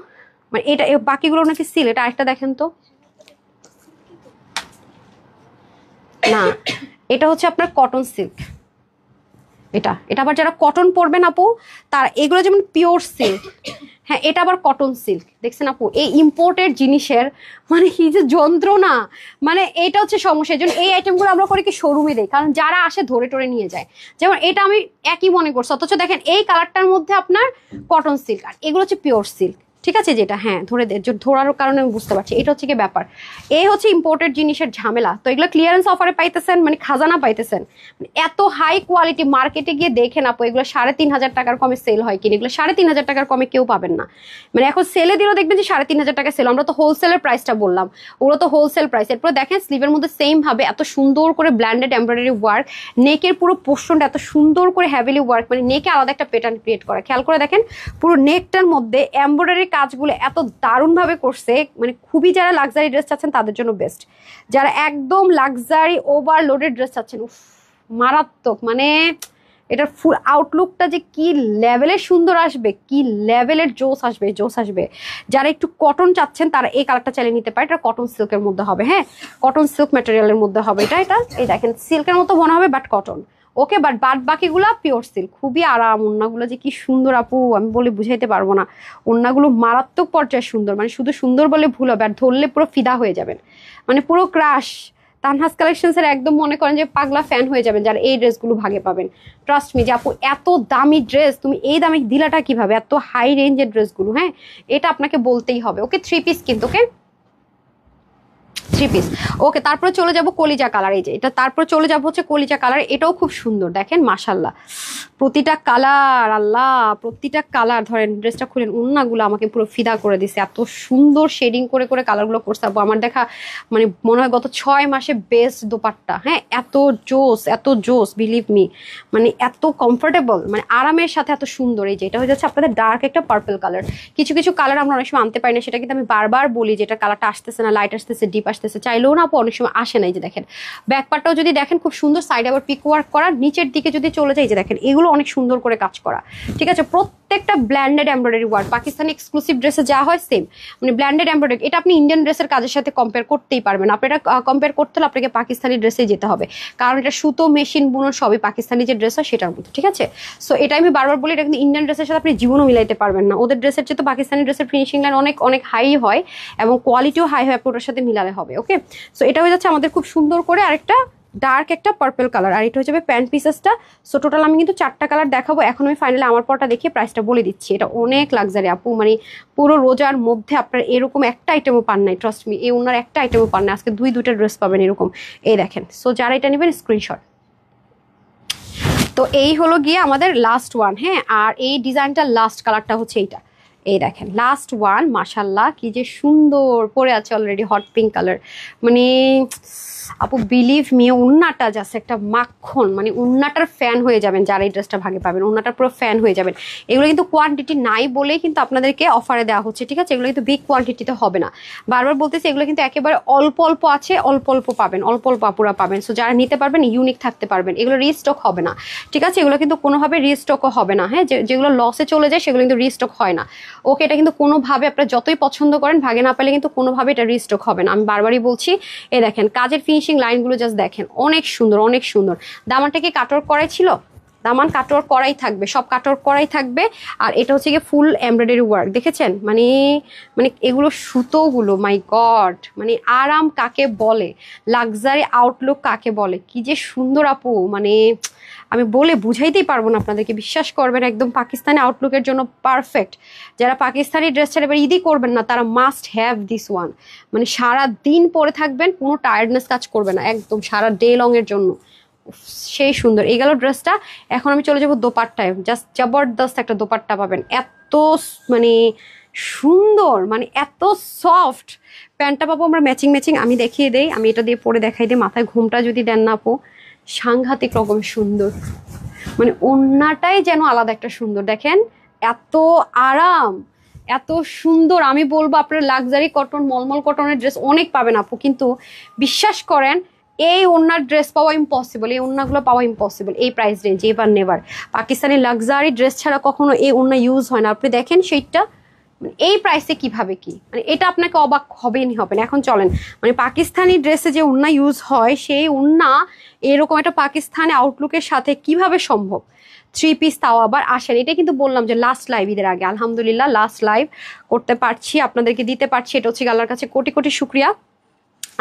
মানে এটা বাকিগুলো নাকি সিল। এটা আরেকটা দেখেন তো, না এটা হচ্ছে আপনার কটন সিল্ক। এটা আবার যারা কটন পরবেন আপু তার এগুলো যেমন পিওর সিল্ক, হ্যাঁ এটা আবার কটন সিল্ক। দেখছেন আপু এই ইম্পোর্টেড জিনিসের মানে কি যে যন্ত্রণা, মানে এটা হচ্ছে সমস্যা। এই জন্য এই আইটেমগুলো আমরা করি কি শোরুমে দিই, কারণ যারা আসে ধরে টরে নিয়ে যায়। যেমন এটা আমি একই মনে করছি, অথচ দেখেন এই কালারটার মধ্যে আপনার কটন সিল্ক আর এগুলো হচ্ছে পিওর সিল্ক। ঠিক আছে যেটা হ্যাঁ ধরার কারণে আমি বুঝতে পারছি এটা হচ্ছে কি ব্যাপার। এই হচ্ছে ইম্পোর্টেড জিনিসের ঝামেলা। তো এগুলো ক্লিয়ারেন্স অফারে পাইতেছেন, মানে খাজানা পাইতেছেন। এত হাই কোয়ালিটি মার্কেটে গিয়ে দেখেন আপু এগুলো 3500 টাকার কমে সেল হয় কিনা, এগুলো 3500 টাকার কমে কেউ পাবেন না। মানে এখন সেলে দিলেও দেখবেন যে 3500 টাকা সেল। আমরা তো হোলসেলের প্রাইসটা বললাম, ওগুলো তো হোলসেল প্রাইস। এরপর দেখেন স্লিভের মধ্যে সেম ভাবে এত সুন্দর করে ব্ল্যান্ডেড এমব্রয়ডারি ওয়ার্ক, নেকের পুরো পোর্শনটা এত সুন্দর করে হ্যাভিলি ওয়ার্ক, মানে নেকে আলাদা একটা প্যাটার্ন ক্রিয়েট করা। খেয়াল করে দেখেন পুরো নেকটার মধ্যে এমব্রয়ডারি কাজগুলো এত দারুণভাবে করছে, মানে খুবই যারা লাক্সারি ড্রেস চাচ্ছেন তাদের জন্য বেস্ট। যারা একদম লাক্সারি ওভারলোডেড ড্রেস চাচ্ছেন মারাত্মক, মানে এটার ফুল আউটলুকটা যে কি লেভেলের সুন্দর আসবে, কি লেভেলের জোস আসবে। যারা একটু কটন চাচ্ছেন তারা এই কালারটা চালিয়ে নিতে পারে। এটা কটন সিল্কের মধ্যে হবে, হ্যাঁ কটন সিল্ক ম্যাটেরিয়ালের মধ্যে হবে। এটা এই দেখেন সিল্কের মতো মনে হবে বাট কটন, ওকে। বাট বাকিগুলা পিওর সিল্ক, খুবই আরাম। ওন্নাগুলো যে কি সুন্দর আপু আমি বলে বুঝাইতে পারবো না। ওন্নাগুলো মারাত্মক পর্যায়ে সুন্দর, মানে শুধু সুন্দর বলে ভুল হবে, আর ধরলে পুরো ফিদা হয়ে যাবেন, মানে পুরো ক্রাশ। তানহাস কালেকশনস এর একদম মনে করেন যে পাগলা ফ্যান হয়ে যাবেন যারা এই ড্রেসগুলো ভাগে পাবেন। ট্রাস্ট মি যে আপু এত দামি ড্রেস তুমি এই দামে দিলাটা কিভাবে, এত হাই রেঞ্জের ড্রেসগুলো। হ্যাঁ এটা আপনাকে বলতেই হবে। ওকে 3 পিস কিন্তু, ওকে 3 পিস ওকে। তারপরে চলে যাব কলিজা কালার। এই যে এটা তারপরে চলে যাব হচ্ছে কলিজা কালার। এটাও খুব সুন্দর দেখেন মাশাল্লাহ, প্রতিটা কালার আল্লাহ, প্রতিটা কালার ধরেন ড্রেসটা খুলেন ওন্নাগুলো আমাকে পুরো ফিদা করে দিছে। এত সুন্দর শেডিং করে করে কালারগুলো করছে আপু, আমার দেখা মানে মনে হয় গত 6 মাসে বেস্ট দোপাট্টা। হ্যাঁ এত জোস বিলিভ মি, মানে এত কমফোর্টেবল, মানে আরামের সাথে এত সুন্দর। এই যে এটা হয়ে যাচ্ছে আপনাদের ডার্ক একটা পার্পল কালার। কিছু কালার আমরা অনেক সময় আনতে পারি না, সেটা কিন্তু আমি বারবার বলি যে এটা কালারটা আসতেছে না, লাইট আসতেছে, ডিপ আসতেছে, আসতেছে, চাইলেও না আপু অনেক সময় আসে না। এই যে দেখেন ব্যাক পার্টটাও যদি দেখেন খুব সুন্দর, সাইডে আবার পিক ওয়ার্ক করা, নিচের দিকে যদি চলে যায়, এই যে দেখেন এগুলো অনেক সুন্দর করে কাজ করা, ঠিক আছে। প্রত্যেকটা blended embroidery work, Pakistani exclusive ড্রেসে যা হয় সেম, মানে ব্ল্যান্ডেড এমব্রয়ডারি। এটা আপনি ইন্ডিয়ান ড্রেসের কাজের সাথে কম্পেয়ার করতেই পারবেন। আপনি এটা কম্পেয়ার করতে হলে আপনাকে পাকিস্তানি ড্রেসে যেতে হবে, কারণ এটা সুতো মেশিন বুনো সবই পাকিস্তানি যে ড্রেস হয় সেটার মতো, ঠিক আছে। সো এটা আমি বারবার বলি, এটা কিন্তু ইন্ডিয়ান ড্রেসের সাথে আপনি জীবনও মিলাইতে পারবেন না। ওদের ড্রেসের চেয়ে তো পাকিস্তানি ড্রেসের ফিনিশিং লাইন অনেক অনেক হাই হয় এবং কোয়ালিটিও হাই হয়, ওটার সাথে মিলালে হবে। ওকে, সো এটা হয়ে যাচ্ছে আমাদের খুব সুন্দর করে আরেকটা ডার্ক একটা পার্পল কালার, আর এটা হচ্ছে প্যান্ট পিসেসটা। সো টোটাল আমি কিন্তু 4টা কালার দেখাবো। এখন আমি ফাইনালি আমার পরটা দেখিয়ে প্রাইসটা বলে দিচ্ছি। এটা অনেক লাক্সারি আপু, মানে পুরো রোজার মধ্যে আপনার এরকম একটা আইটেমও পান নাই, ট্রাস্ট মি, এই ওনার একটা আইটেমও পান না, আজকে দুইটা ড্রেস পাবেন এরকম। এই দেখেন, সো যারা এটা নেবেন স্ক্রিনশট। তো এই হলো গিয়ে আমাদের লাস্ট ওয়ান, হ্যাঁ। আর এই ডিজাইনটার লাস্ট কালারটা হচ্ছে এইটা, এই দেখেন লাস্ট ওয়ান। মাশাল্লাহ কি যে সুন্দর পরে আছে অলরেডি, হট পিঙ্ক কালার। মানে আপু বিলিভ মি, উন্নাটা জাস্ট একটা মাখন, মানে উন্নাটার ফ্যান হয়ে যাবেন যারা এই ড্রেসটা ভাগে পাবেন, উন্নাটার পুরো ফ্যান হয়ে যাবেন। এগুলো কিন্তু কোয়ান্টিটি নাই বলেই কিন্তু আপনাদেরকে অফারে দেওয়া হচ্ছে, ঠিক আছে। এগুলো কিন্তু বিগ কোয়ান্টিটিতে হবে না, বারবার বলতেছি, এগুলো কিন্তু একেবারে অল্প অল্প আছে, অল্প অল্প পাবেন, অল্প অল্প আপুরা পাবেন। সো যারা নিতে পারবেন ইউনিক থাকতে পারবেন, এগুলো রিস্টক হবে না, ঠিক আছে। এগুলো কিন্তু কোনোভাবে রিস্টকও হবে না, হ্যাঁ। যেগুলো লসে চলে যায় সেগুলো কিন্তু রিস্টক হয় না। ওকে, এটা কিন্তু কোনোভাবে আপনারা যতই পছন্দ করেন ভাগে না পেলে কিন্তু কোনোভাবে এটা রিস্টক হবে না, আমি বারবারই বলছি। এই দেখেন কাজের ফিনিশিং লাইনগুলো জাস্ট দেখেন, অনেক সুন্দর অনেক সুন্দর। দামানটা কি কাটওয়ার্ক করাই ছিল? দামান কাটওয়ার্ক করাই থাকবে, সব কাটওয়ার্ক করাই থাকবে। আর এটা হচ্ছে গিয়ে ফুল এমব্রয়ডারি ওয়ার্ক, দেখেছেন? মানে মানে এগুলো সুতোগুলো, মাই গড, মানে আরাম কাকে বলে, লাক্সারি আউটলুক কাকে বলে, কি যে সুন্দর আপু, মানে আমি বলে বুঝাইতেই পারবো না আপনাদেরকে, বিশ্বাস করবেন একদম পাকিস্তানি আউটলুকের জন্য পারফেক্ট। যারা পাকিস্তানি ড্রেস ছাড়া এবার ঈদই করবেন না তারা মাস্ট হ্যাভ দিস ওয়ান। মানে সারা দিন পরে থাকবেন, কোনো টায়ার্ডনেস কাজ করবে না, একদম সারা ডে লং এর জন্য সেই সুন্দর। এই গেল ড্রেসটা। এখন আমি চলে যাবো দোপাট্টায়, জাস্ট জবরদস্ত একটা দোপাট্টা পাবেন, এত মানে সুন্দর, মানে এত সফট। প্যান্টটা পাবো আমরা ম্যাচিং ম্যাচিং, আমি দেখিয়ে দেই, আমি এটা দিয়ে পরে দেখাই দিই। মাথায় ঘুমটা যদি দেন না আপু, সাংঘাতিক রকমের সুন্দর, মানে ওন্নাটাই যেন আলাদা একটা সুন্দর। দেখেন এত আরাম, এত সুন্দর। আমি বলবো আপনার লাক্সারি কটন, মলমল কটনের ড্রেস অনেক পাবেন আপু, কিন্তু বিশ্বাস করেন এই ওন্নার ড্রেস পাওয়া ইম্পসিবল, এই ওন্নাগুলো পাওয়া ইম্পসিবল এই প্রাইস রেঞ্জ, এবার নেভার। পাকিস্তানি লাক্সারি ড্রেস ছাড়া কখনো এই ওন্না ইউজ হয় না। আপনি দেখেন সেইটা এই প্রাইসে কিভাবে কি, মানে এটা আপনাকে অবাক হবেনই হবেন। এখন চলেন, মানে পাকিস্তানি ড্রেসে যে ওন্না ইউজ হয় সেই ওন্না এরকম একটা পাকিস্তানি আউটলুকের সাথে কিভাবে সম্ভব? 3 পিস তাও আবার আসেন। এটা কিন্তু বললাম যে লাস্ট লাইভ ঈদের আগে, আলহামদুলিল্লাহ লাস্ট লাইভ করতে পারছি, আপনাদেরকে দিতে পারছি, এটা হচ্ছে আল্লাহর কাছে কোটি কোটি শুক্রিয়া।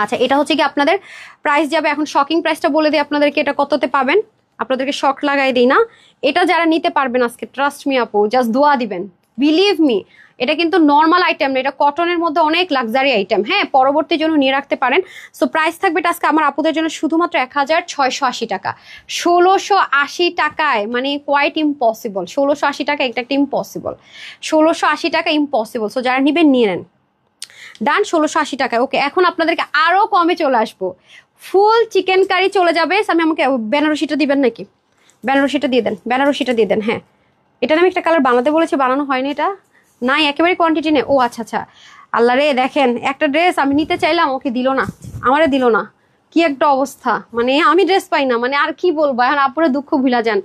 আচ্ছা, এটা হচ্ছে কি আপনাদের প্রাইস যাবে এখন, শকিং প্রাইসটা বলে দিই আপনাদেরকে, এটা কততে পাবেন, আপনাদেরকে শক লাগাই দিই না। এটা যারা নিতে পারবেন আজকে, ট্রাস্ট মি আপু, জাস্ট দোয়া দিবেন, বিলিভ মি। এটা কিন্তু নর্মাল আইটেম না, এটা কটনের মধ্যে অনেক লাক্সারি আইটেম, হ্যাঁ, পরবর্তী জন্য নিয়ে রাখতে পারেন। সো প্রাইস থাকবে এটা আজকে আমার আপুদের জন্য শুধুমাত্র 1680 টাকা। 1680 টাকায়, মানে কোয়াইট ইম্পসিবল। 1680 টাকা এটা একটা ইম্পসিবল, 1680 টাকা ইম্পসিবল। সো যারা নিবেন নিয়ে নেন, ডান। 1680 টাকায়। ওকে, এখন আপনাদেরকে আরো কমে চলে আসবো, ফুল চিকেন কারি চলে যাবে। আমি আমাকে বেনারসিটা দিবেন নাকি? বেনারসিটা দিয়ে দেন, বেনারসিটা দিয়ে দেন। হ্যাঁ, এটা আমি একটা কালার বানাতে বলেছি, বানানো হয়নি, এটা নাই, একেবারে কোয়ান্টিটি নেই। ও আচ্ছা আচ্ছা, আল্লাহ রে, দেখেন একটা ড্রেস আমি নিতে চাইলাম, ওকে দিল না, আমারে দিল না, কি একটা অবস্থা। মানে আমি ড্রেস পাই না, মানে আর কি বলবো, এখন আপুরে দুঃখ ভুলা যান।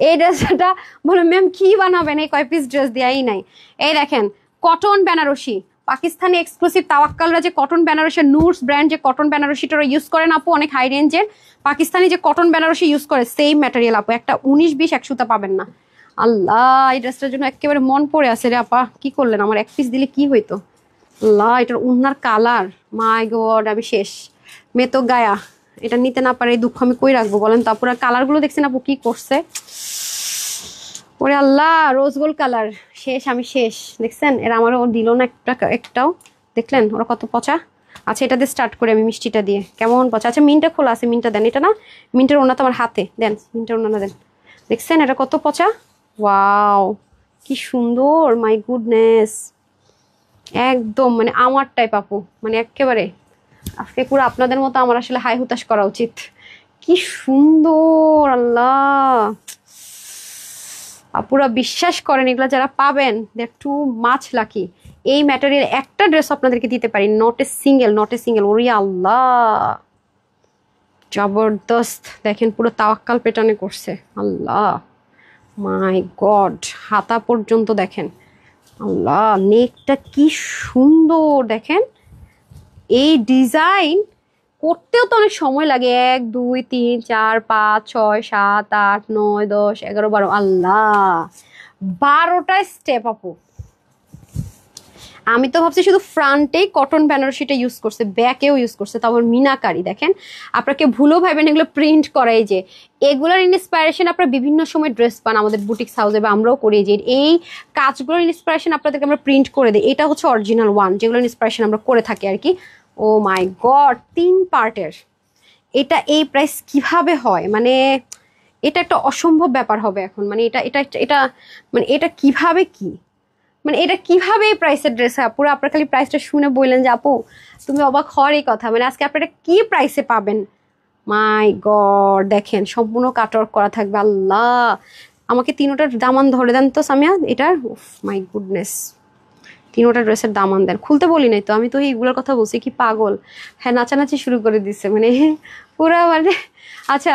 এই ড্রেসটা বলে ম্যাম কি বানাবেন, এই কয় পিস ড্রেস দেয়াই নাই। এই দেখেন কটন বেনারসি, পাকিস্তানি এক্সক্লুসিভ তাওয়াক্কালরা যে কটন বেনারসি, নুরস ব্র্যান্ড যে কটন বেনারসিটা ইউজ করেন আপু, অনেক হাই রেঞ্জের পাকিস্তানি যে কটন বেনারসি ইউজ করে, সেম ম্যাটেরিয়াল আপু, একটা 19-20 এক সুতা পাবেন না। আল্লাহ, এই ড্রেসটার জন্য একেবারে মন পড়ে আছে রে আপা, কি করলেন, আমার এক পিস দিলে কি হইতো। আল্লাহ, এটার উন্নার কালার, মাই গড, আমি শেষ, মে তো গায়া। এটা নিতে না পারে এই দুঃখ আমি কই রাখবো বলেন তো। আপুরা কালারগুলো দেখছেন আপু কি করছে, ওরে আল্লাহ, রোজ গোল্ড কালার, শেষ, আমি শেষ। দেখছেন এরা আমারও দিল না একটাও, দেখলেন ওরা কত পচা। আচ্ছা, এটা দিয়ে স্টার্ট করে আমি মিষ্টিটা দিয়ে, কেমন পচা। আচ্ছা, মিনটা খোলা আছে, মিনটা দেন। এটা না, মিনটার ওনা তো আমার হাতে দেন, মিনটার ওনা দেন। দেখছেন এটা কত পচা। ওয়াও, কি সুন্দর, মাই গুডনেস, একদম মানে আমার টাইপ আপু, মানে একেবারে আজকে পুরো আপনাদের মতো আমার আসলে হাই হুতাশ করা উচিত। কি সুন্দর, আল্লাহ, আপুরা বিশ্বাস করেন এগুলা যারা পাবেন, দে টু মাছ লাকি। এই ম্যাটেরিয়াল একটা ড্রেস আপনাদেরকে দিতে পারি, নট এ সিঙ্গেল। ওরে আল্লাহ, জবরদস্ত। দেখেন পুরো তাওয়াক্কাল প্যাটার্নে করছে, আল্লাহ মাই গড। হাতা পর্যন্ত দেখেন, আল্লাহ নেকটা কি সুন্দর। দেখেন এই ডিজাইন করতেও তো অনেক সময় লাগে, 1 2 3 4 5 6 7 8 9 10 11 12, আল্লাহ 12টা স্টেপ আপু। আমি তো ভাবছি শুধু ফ্রন্টে কটন বেনারসিটা ইউজ করছে, ব্যাকেও ইউজ করছে, তারপর মিনাকারি। দেখেন আপনাকে ভুলও ভাবেন এগুলো প্রিন্ট করা। এই যে এগুলোর ইন্সপিরেশন আপনারা বিভিন্ন সময় ড্রেস পান আমাদের বুটিক্স হাউসে, বা আমরাও করি। যে এই কাজগুলোর ইন্সপিরেশন আপনাদেরকে আমরা প্রিন্ট করে দিই। এটা হচ্ছে অরিজিনাল ওয়ান, যেগুলোর ইন্সপিরেশন আমরা করে থাকি আর কি। ও মাই গড, 3 পার্টের। এটা এই প্রাইস কিভাবে হয়? মানে এটা একটা অসম্ভব ব্যাপার হবে এখন। মানে এটা এটা এটা মানে এটা কিভাবে কি, মানে এটা কিভাবে এই প্রাইসের ড্রেস হয়? পুরো আপনার খালি প্রাইসটা শুনে বললেন যে আপু তুমি অবাক হওয়ার এই কথা। মানে আজকে আপনারা কি প্রাইসে পাবেন? মাই গড, দেখেন সম্পূর্ণ কাটওয়ার্ক করা থাকবে। আল্লাহ, আমাকে 3টার দামান ধরে দেন তো সামিয়া এটার। মাই গুডনেস, 3টা ড্রেসের দামান দেন। খুলতে বলি নাই তো, আমি তো এইগুলোর কথা বলছি। কি পাগল, হ্যাঁ নাচানাচি শুরু করে দিচ্ছে মানে পুরা মানে। আচ্ছা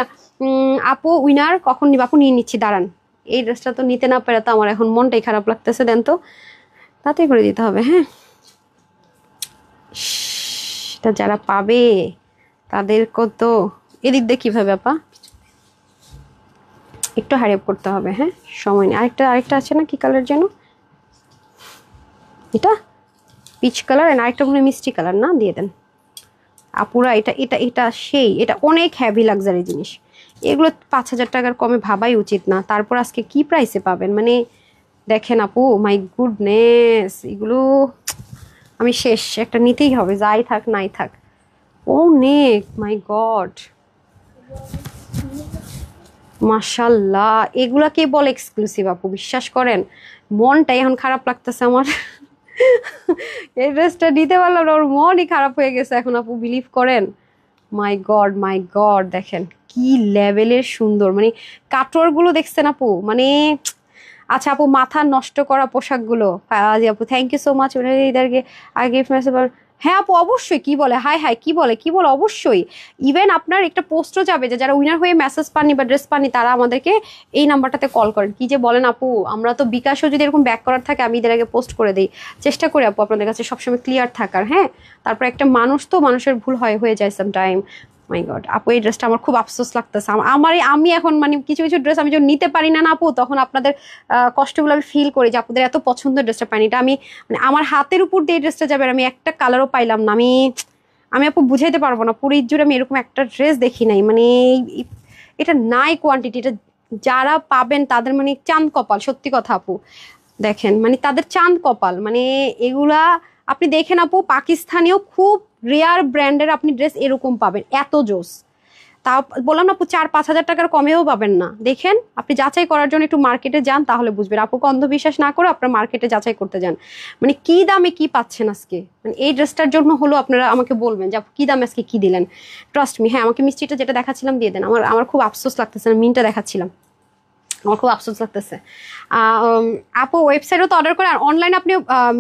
আপু উইনার কখন নিব? আপু নিয়ে নিচ্ছি, দাঁড়ান। এই ড্রেসটা তো নিতে না পারে তো আমার এখন মনটাই খারাপ লাগতেছে। দেন তো, তাতে করে দিতে হবে। হ্যাঁ, এটা যারা পাবে তাদের কত। এদিক দিয়ে কিভাবে আপা, একটু হারিয়ে করতে হবে। হ্যাঁ সময় নেই। আরেকটা আছে না, কি কালার যেন এটা, পিচ কালার, আরেকটা মনে মিষ্টি কালার না, দিয়ে দেন আপুরা। এটা এটা এটা সেই, এটা অনেক হ্যাভি লাক্সারি জিনিস। এগুলো 5,000 টাকার কমে ভাবাই উচিত না। তারপর আজকে কি প্রাইসে পাবেন? মানে দেখেন আপু, মাই গুডনেস, এগুলো আমি শেষ। একটা নিতেই হবে, যাই থাক নাই থাক। ও নেক, মাই গড, মাশাল্লাহ। এগুলা কে বলে এক্সক্লুসিভ আপু? বিশ্বাস করেন মনটাই এখন খারাপ লাগতেছে আমার। এই ড্রেসটা নিতে পারলাম না, ওর মনই খারাপ হয়ে গেছে এখন আপু, বিলিভ করেন। মাই গড, দেখেন কি লেভেলের সুন্দর। মানে কাটওয়ার্ক গুলো দেখছেন আপু? মানে আচ্ছা আপু, মাথা নষ্ট করা পোশাকগুলো। আপু থ্যাংক ইউ সো মাচ। আগে হ্যাঁ আপু অবশ্যই। কি বলে হাই হাই, কি বলে অবশ্যই। ইভেন আপনার একটা পোস্টও যাবে যে যারা উইনার হয়ে মেসেজ পাননি বা ড্রেস পাননি তারা আমাদেরকে এই নাম্বারটাতে কল করেন। কি যে বলেন আপু, আমরা তো বিকাশও যদি এরকম ব্যাক করার থাকে আমি এদের আগে পোস্ট করে দিই। চেষ্টা করি আপু আপনাদের কাছে সবসময় ক্লিয়ার থাকার। হ্যাঁ, তারপর একটা মানুষ তো, মানুষের ভুল হয়ে যায় সাম টাইম। মাই গড আপু, এই ড্রেসটা আমার খুব আফসোস লাগতেছে। আমি এখন মানে কিছু কিছু ড্রেস আমি যখন নিতে পারি না আপু, তখন আপনাদের কষ্টগুলো আমি ফিল করি যে আপনাদের এত পছন্দের ড্রেসটা পাইনি। এটা আমি মানে আমার হাতের উপর দিয়ে ড্রেসটা যাবে, আমি একটা কালারও পাইলাম না। আমি আপু বুঝাইতে পারবো না, পুরো ঈদ জুড়ে আমি এরকম একটা ড্রেস দেখি নাই। মানে এটা নাই কোয়ান্টিটি। এটা যারা পাবেন তাদের মানে চাঁদ কপাল, সত্যি কথা আপু। দেখেন মানে তাদের চাঁদ কপাল। মানে এগুলা আপনি দেখেন আপু, পাকিস্তানিও খুব রেয়ার ব্র্যান্ডের আপনি ড্রেস এরকম পাবেন, এত জোস। তাও বললাম না আপু, 4-5 হাজার টাকার কমেও পাবেন না। দেখেন আপনি যাচাই করার জন্য একটু মার্কেটে যান, তাহলে বুঝবেন। আপুকে অন্ধবিশ্বাস না করে আপনার মার্কেটে যাচাই করতে যান। মানে কি দামে কি পাচ্ছেন আজকে, মানে এই ড্রেসটার জন্য হলো আপনারা আমাকে বলবেন যে আপু কি দামে আজকে কি দিলেন। Trust me. হ্যাঁ, আমাকে মিষ্টিটা যেটা দেখাচ্ছিলাম দিয়ে দেন। আমার খুব আফসোস লাগতেছে, মিনটা দেখাচ্ছিলাম, আমার খুব আফসোস লাগতেছে। আপু ওয়েবসাইটও তো অর্ডার করে, আর অনলাইনে আপনি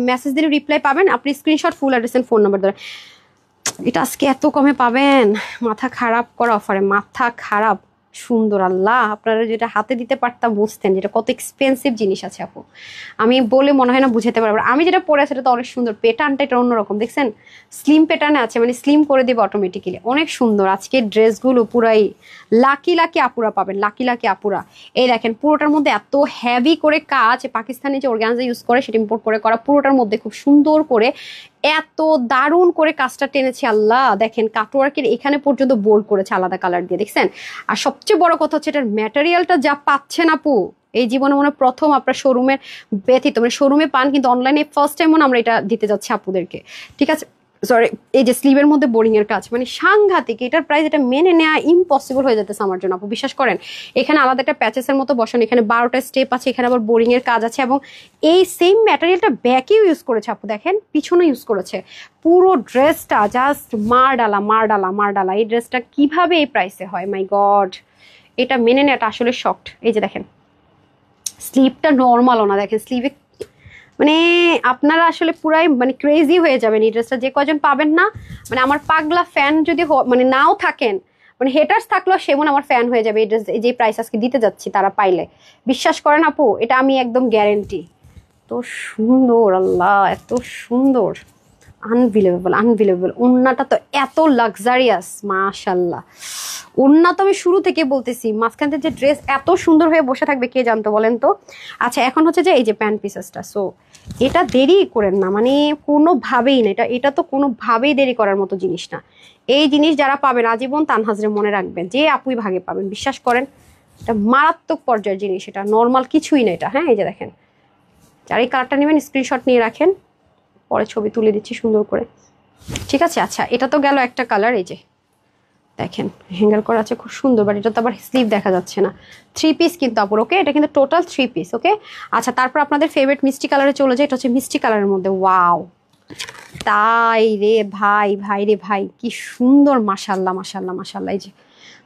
মেসেজ দিলে রিপ্লাই পাবেন। আপনি screenshot full address and phone number ধরে। এটা আজকে এত কমে পাবেন? মাথা খারাপ করা অফারে, মাথা খারাপ সুন্দর। আল্লাহ, আপনারা যেটা হাতে দিতে পারতাম বুঝতেন যেটা কত এক্সপেন্সিভ জিনিস আছে আপু। আমি বলে মনে হয় না বুঝাতে পারবো। আমি যেটা পরে সেটা তো অনেক সুন্দর, প্যাটার্নটা এটা অন্যরকম দেখছেন, স্লিম প্যাটার্নে আছে, মানে স্লিম করে দেবে অটোমেটিক্যালি। অনেক সুন্দর আজকে ড্রেসগুলো, পুরাই লাকি আপুরা পাবেন, লাকি আপুরা। এই দেখেন পুরোটার মধ্যে এত হেভি করে কাজ, পাকিস্তানি যে অর্গানজা ইউজ করে সেটা ইম্পোর্ট করে করা, পুরোটার মধ্যে খুব সুন্দর করে এত দারুণ করে কাজটা টেনেছে। আল্লাহ, দেখেন কাটওয়ার্কের এখানে পর্যন্ত বোল্ড করেছে আলাদা কালার দিয়ে, দেখছেন। আর সবচেয়ে বড় কথা হচ্ছে এটার ম্যাটেরিয়ালটা যা পাচ্ছেন আপু, এই জীবনে মনে প্রথম আপনার শোরুমের ব্যতীত, মানে শোরুমে পান কিন্তু অনলাইনে ফার্স্ট টাইম আমরা এটা দিতে যাচ্ছি আপুদেরকে। ঠিক আছে, সরি। এই যে স্লিভের মধ্যে বোরিং এর কাজ, মানে সাংঘাতিক। এটার প্রাইস এটা মেনে নেওয়া ইম্পসিবল হয়ে যেতেছে আমার জন্য আপু, বিশ্বাস করেন। এখানে আলাদা একটা প্যাচেসের মতো বসানো, এখানে 12টা স্টেপ আছে, এখানে আবার বোরিং এর কাজ আছে, এবং এই সেম ম্যাটেরিয়ালটা ব্যাকেও ইউজ করেছে আপু, দেখেন পিছনে ইউজ করেছে। পুরো ড্রেসটা জাস্ট মার ডালা। এই ড্রেসটা কিভাবে এই প্রাইসে হয়? মাই গড, এটা মেনে নেওয়াটা আসলে শকড। এই যে দেখেন স্লিভটা নর্মালও না, দেখেন স্লিভে মানে আপনারা আসলে পুরাই মানে ক্রেজি হয়ে যাবেন এই ড্রেসটা, যে কজন পাবেন না, মানে আমার পাগলা ফ্যান যদি মানে নাও থাকেন, মানে হেটার্স থাকলেও সেমন আমার ফ্যান হয়ে যাবে এই ড্রেস, যে প্রাইস আজকে দিতে যাচ্ছি তারা পাইলে। বিশ্বাস করেন আপু, এটা আমি একদম গ্যারেন্টি। এত সুন্দর, আল্লাহ এত সুন্দর, আনবিলিভেবল আনবিলিভেবল। ওড়নাটা তো এত লাক্সারিয়াস, মাশাল্লাহ। ওড়না তো আমি শুরু থেকে বলতেছি, মাঝখান থেকে যে ড্রেস এত সুন্দর হয়ে বসে থাকবে কে জানতো বলেন তো। আচ্ছা এখন হচ্ছে যে এই যে প্যান্ট পিসেসটা, সো এটা দেরি করেন না, মানে কোনোভাবেই না, এটা তো কোনোভাবেই দেরি করার মতো জিনিস না। এই জিনিস যারা পাবেন আজীবন তানহাজরে মনে রাখবেন, যে আপুই ভাগে পাবেন, বিশ্বাস করেন। এটা মারাত্মক পর্যায়ের জিনিস, এটা নর্মাল কিছুই না এটা। হ্যাঁ এই যে দেখেন, যারা এই কালারটা নেবেন স্ক্রিনশট নিয়ে রাখেন, পরে ছবি তুলে দিচ্ছি সুন্দর করে, ঠিক আছে। আচ্ছা এটা তো গেল একটা কালার, এই যে দেখেন হ্যাঙ্গার করা আছে খুব সুন্দর, বাট এটা তো আবার স্লিভ দেখা যাচ্ছে না। 3 পিস কিন্তু আপুর, ওকে এটা কিন্তু টোটাল 3 পিস, ওকে। আচ্ছা তারপর আপনাদের ফেভারিট মিষ্টি কালারে চলে যায়, এটা হচ্ছে মিষ্টি কালারের মধ্যে, ওয়াও তাই রে ভাই, ভাই রে ভাই কি সুন্দর, মাশাল্লাহ মাশাল্লাহ মাশাল্লাহ। এই যে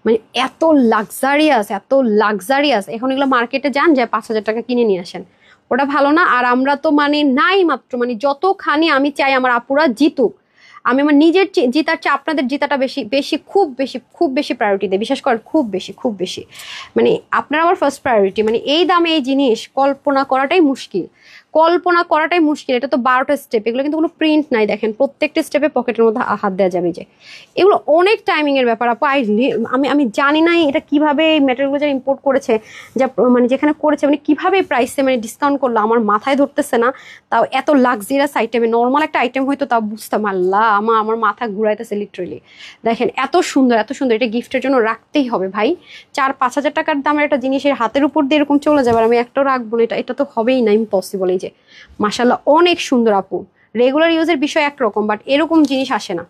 মানে এত লাক্সারিয়াস, এত লাক্সারিয়াস। এখন এগুলো মার্কেটে যান, যায় 5,000 টাকা কিনে নিয়ে আসেন, ওটা ভালো না। আর আমরা তো মানে নাই মাত্র, মানে যতখানি আমি চাই আমার আপুরা জিতুক, আমি আমার নিজের জিতার চেয়ে আপনাদের জিতাটা বেশি বেশি খুব বেশি খুব বেশি প্রায়োরিটি দেয়, বিশেষ করে খুব বেশি খুব বেশি, মানে আপনারা আমার ফার্স্ট প্রায়োরিটি। মানে এই দামে এই জিনিস কল্পনা করাটাই মুশকিল, কল্পনা করাটাই মুশকিল। এটা তো 12টা স্টেপ, এগুলো কিন্তু কোনো প্রিন্ট নাই, দেখেন প্রত্যেকটা স্টেপে পকেটের মধ্যে হাত দেওয়া যাবে। যে এগুলো অনেক টাইমিং এর ব্যাপার আপু। আমি আমি জানি না এটা কিভাবে এই ম্যাটেরিয়ালগুলো যারা ইম্পোর্ট করেছে, যা মানে যেখানে করেছে, মানে কিভাবে প্রাইসে মানে ডিসকাউন্ট করলো আমার মাথায় ধরতেছে না। তাও এত লাক্সারিয়াস আইটেমে, নর্মাল একটা আইটেম হয়তো তাও বুঝতাম, আল্লাহ আমার মাথা ঘুরাইতেছে লিটারেলি। দেখেন এত সুন্দর এত সুন্দর, এটা গিফটের জন্য রাখতেই হবে ভাই। 4-5 হাজার টাকার দামের একটা জিনিসের হাতের উপর দিয়ে এরকম চলে যাবে, আমি একটাও রাখবো না, এটা তো হবেই না, ইম্পসিবল। এই যে মাশাল্লাহ অনেক সুন্দর আপু, রেগুলার ইউজের বিষয় একরকম, বাট এরকম জিনিস আসে না,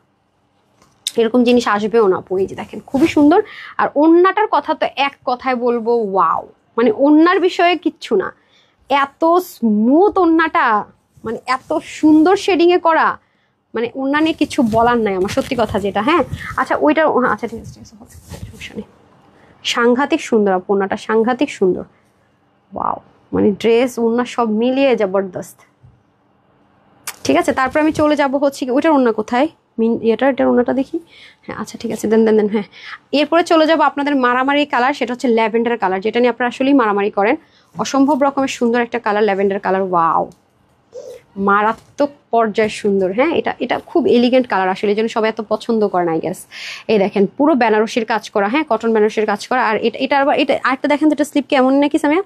এরকম জিনিস আসবেও না আপু। এই যে দেখেন খুবই সুন্দর। আর ওড়নাটার কথা তো এক কথায় বলবো, ওয়াও, মানে ওড়নার বিষয়ে কিচ্ছু না, এত স্মুথ ওড়নাটা, মানে এত সুন্দর শেডিং এ করা, মানে ওড়না নিয়ে কিছু বলার নাই আমার, সত্যি কথা যেটা। হ্যাঁ আচ্ছা ওইটার, আচ্ছা ঠিক আছে সমস্যা নেই। সাংঘাতিক সুন্দর আপু ওড়নাটা, সাংঘাতিক সুন্দর, ওয়াও, মানে ড্রেস ওড়না সব মিলিয়ে জবরদস্ত। ঠিক আছে তারপর আমি চলে যাব হচ্ছে কি, ওইটার ওড়না কোথায়, এটার ওড়নাটা দেখি। হ্যাঁ আচ্ছা ঠিক আছে, দেন দেন দেন। হ্যাঁ এরপরে চলে যাব আপনাদের মারামারি কালার, সেটা হচ্ছে ল্যাভেন্ডার কালার, যেটা নিয়ে আপনারা আসলেই মারামারি করেন। অসম্ভব রকমের সুন্দর একটা কালার, ল্যাভেন্ডার কালার, ওয়াও মারাত্মক পর্যায়ে সুন্দর। হ্যাঁ এটা এটা খুব এলিগেন্ট কালার আসলে, এই জন্য সবাই এত পছন্দ করেন আই গেস। এই দেখেন পুরো বেনারসির কাজ করা, হ্যাঁ কটন বেনারসির কাজ করা। আর এটা আবার এটা আরেকটা দেখেন তো, এটা স্লিপ কেমন নাকি সামিয়া,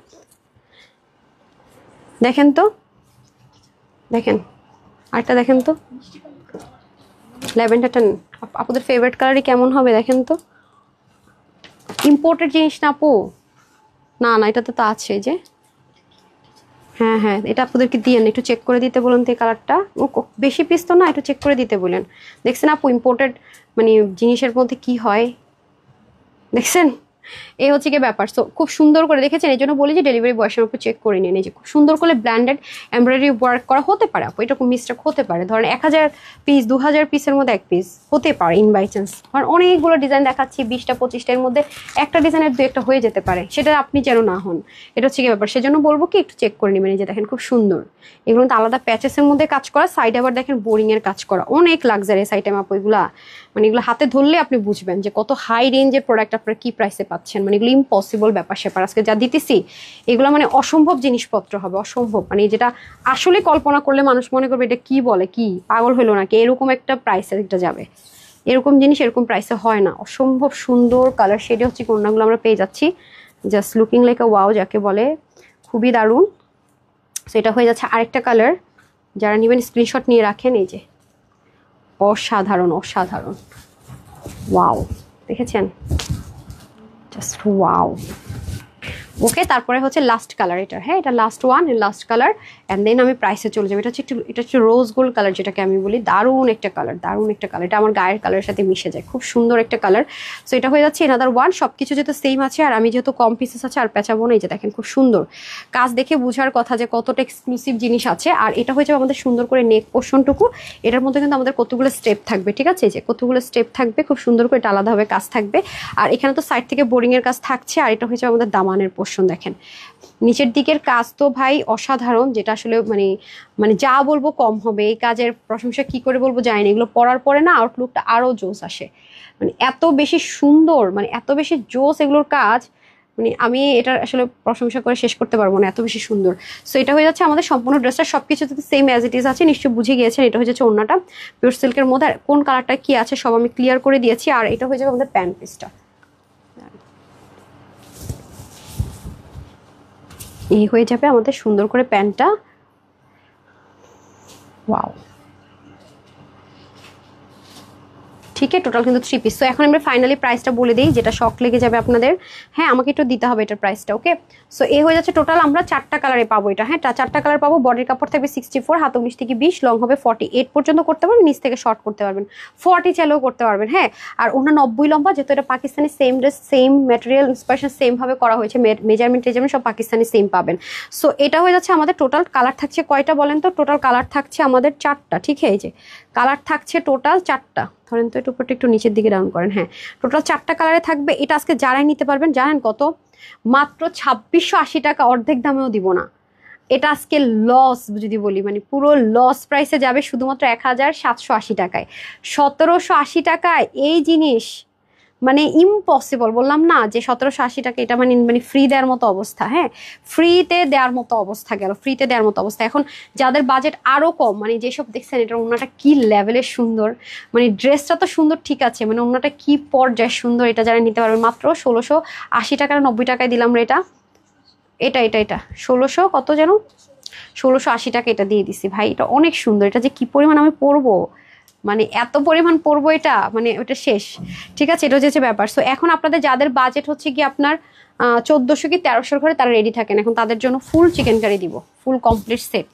দেখেন তো, দেখেন আরেকটা দেখেন তো, ল্যাভেন্ডারটা আপনাদের ফেভারিট কালারই কেমন হবে দেখেন তো। ইম্পোর্টেড জিনিস না আপু, না না এটাতে তো আছে যে, হ্যাঁ হ্যাঁ এটা আপনাদেরকে দিয়ে একটু চেক করে দিতে বলুন তো, এই কালারটা বেশি পিস তো না, একটু চেক করে দিতে বলেন। দেখছেন আপু ইম্পোর্টেড মানে জিনিসের মধ্যে কি হয়, দেখছেন এই হচ্ছে কি ব্যাপার। তো খুব সুন্দর করে দেখেছেন, এই জন্য বলি যে ডেলিভারি বয়ের উপর চেক করে নিন। এই যে খুব সুন্দর করে ব্র্যান্ডেড এমব্রয়ডারি ওয়ার্ক করা, হতে পারে আপু এরকম মিস্টেক হতে পারে, ধরেন 1000 পিস 2000 পিসের মধ্যে এক পিস হতে পারে ইন বাই চান্স, কারণ অনেকগুলো ডিজাইন দেখাচ্ছি 20টা-25টার মধ্যে একটা ডিজাইনের 2-1টা হয়ে যেতে পারে, সেটা আপনি যেন না হন, এটা হচ্ছে কি ব্যাপার। সেজন্য বলবো কি একটু চেক করে নেবেন। এই যে দেখেন খুব সুন্দর, এগুলো তো আলাদা প্যাচেসের মধ্যে কাজ করা, সাইডে আবার দেখেন বোরিং এর কাজ করা, অনেক লাক্সারিয়াস আইটেম আপু এগুলা, মানে এগুলো হাতে ধরলে আপনি বুঝবেন যে কত হাই রেঞ্জের প্রোডাক্ট আপনারা কি প্রাইসে পাচ্ছেন। মানে এগুলো ইম্পসিবল ব্যাপার স্যাপার, আজকে যা দিতেছি এগুলো মানে অসম্ভব জিনিসপত্র হবে, অসম্ভব, মানে যেটা আসলে কল্পনা করলে মানুষ মনে করবে এটা কি বলে, কি পাগল হলো নাকি, এরকম একটা প্রাইসে এটা যাবে, এরকম জিনিস এরকম প্রাইসে হয় না। অসম্ভব সুন্দর কালার শেডে হচ্ছে কোনগুলো আমরা পেয়ে যাচ্ছি, জাস্ট লুকিং লাইক আ ওয়াও যাকে বলে, খুবই দারুণ। সেটা হয়ে যাচ্ছে আরেকটা কালার, যারা নেবেন স্ক্রিনশট নিয়ে রাখেন। এই যে অসাধারণ অসাধারণ, ওয়াও দেখেছেন, জাস্ট ওয়াও। ওকে তারপরে হচ্ছে লাস্ট কালার এটা, হ্যাঁ এটা last one, last colour, and then আমি প্রাইসে চলে যাবো। এটা হচ্ছে রোজ গোল্ড কালার, যেটাকে আমি বলি দারুণ একটা কালার, দারুণ একটা কালার, এটা আমার গায়ের কালারের সাথে মিশে যায়, খুব সুন্দর একটা কালার। সো এটা হয়ে যাচ্ছে এনাদার ওয়ান, সব কিছু যেহেতু সেম আছে, আর আমি যেহেতু কম পিসেস আছে আর পেঁচাবো না। এই যে দেখেন খুব সুন্দর কাজ, দেখে বোঝার কথা যে কতটা এক্সক্লুসিভ জিনিস আছে। আর এটা হয়ে যাবে আমাদের সুন্দর করে নেক পোর্শনটুকু, এটার মধ্যে কিন্তু আমাদের কতগুলো স্টেপ থাকবে, ঠিক আছে, এই যে কতগুলো স্টেপ থাকবে, খুব সুন্দর করে এটা আলাদাভাবে কাজ থাকবে। আর এখানে তো সাইড থেকে বোরিং এর কাজ থাকছে, আর এটা হয়ে যাবে আমাদের দামানের পোর্শন। পোর্শন দেখেন, নিচের দিকের কাজ তো ভাই অসাধারণ, যেটা আসলে মানে মানে যা বলবো কম হবে। এই কাজের প্রশংসা কি করে বলবো জানি না, এগুলো পরার পরে না আউটলুকটা আরো জোস আসে, মানে এত বেশি সুন্দর, মানে এত বেশি জোস এগুলোর কাজ, মানে আমি এটা আসলে প্রশংসা করে শেষ করতে পারবো না, এত বেশি সুন্দর। সো এটা হয়ে যাচ্ছে আমাদের সম্পূর্ণ ড্রেসটা, সবকিছু সেম অ্যাজ ইট ইজ আছে, নিশ্চয়ই বুঝে গিয়েছেন। এটা হয়ে যাচ্ছে ওড়নাটা পিওর সিল্কের মধ্যে, আর কোন কালারটা কি আছে সব আমি ক্লিয়ার করে দিয়েছি। আর এটা হয়ে যাবে আমাদের প্যান্ট পিসটা, এই হয়ে যাবে আমাদের সুন্দর করে প্যান্টটা। ওয়াও, ঠিক আছে, টোটাল কিন্তু 3 পিস। তো এখন আমরা ফাইনালি প্রাইসটা বলে দিই, যেটা শক লেগে যাবে আপনাদের। হ্যাঁ, আমাকে একটু দিতে হবে এটার প্রাইসটা, ওকে। সো এ হয়ে যাচ্ছে টোটাল আমরা 4টা কালারে পাবো এটা। হ্যাঁ, 4টা কালার পাবো। বডির কাপড় থাকবে 64, হাত 19 থেকে 20, লং হবে 48 পর্যন্ত করতে পারবেন, নিচ থেকে শর্ট করতে পারবেন, 40 চাইলেও করতে পারবেন। হ্যাঁ, আর ওনা 90 লম্বা, যেহেতু এটা Pakistani same dress, same material inspiration same ভাবে করা হয়েছে, মেজারমেন্ট সব পাকিস্তানি সেম পাবেন। সো এটা হয়ে যাচ্ছে আমাদের টোটাল কালার থাকছে কয়টা বলেন তো? টোটাল কালার থাকছে আমাদের 4টা, ঠিক আছে? এই যে কালার থাকছে টোটাল 4টা, ধরেন তো একটু উপরটা একটু নিচের দিকে ডাউন করেন। হ্যাঁ, টোটাল 4টা কালারে থাকবে। এটা আজকে যারাই নিতে পারবেন জানেন কত? মাত্র 2680 টাকা, অর্ধেক দামেও দিব না। এটা আজকে লস যদি বলি, মানে পুরো লস প্রাইসে যাবে, শুধুমাত্র 1780 টাকায়। 1780 টাকায় এই জিনিস মানে ইম্পসিবল, বললাম না যে 1780 টাকা, এটা মানে মানে ফ্রি দেওয়ার মতো অবস্থা। হ্যাঁ, ফ্রিতে দেওয়ার মতো অবস্থা গেল, ফ্রিতে দেওয়ার মতো অবস্থা। এখন যাদের বাজেট আরো কম, মানে যেসব দেখছেন এটার ওড়নাটা কি লেভেলের সুন্দর, মানে ড্রেসটা তো সুন্দর ঠিক আছে, মানে ওড়নাটা কি পর্যায়ে সুন্দর, এটা যারা নিতে পারবেন মাত্র 1680 টাকা, 90 টাকায় দিলাম রে এটা। এটা এটা এটা 1600 কত যেন, 1680 টাকা এটা দিয়ে দিছি ভাই। এটা অনেক সুন্দর, এটা যে কি পরিমাণ আমি পরবো, মানে এত পরিমাণ পরবো এটা, মানে ওটা শেষ। ঠিক আছে, এটা হচ্ছে ব্যাপার। সো এখন আপনাদের যাদের বাজেট হচ্ছে কি আপনার 1400 কি 1300 ঘরে, তারা রেডি থাকেন, এখন তাদের জন্য ফুল চিকেন কারি দিব, ফুল কমপ্লিট সেট।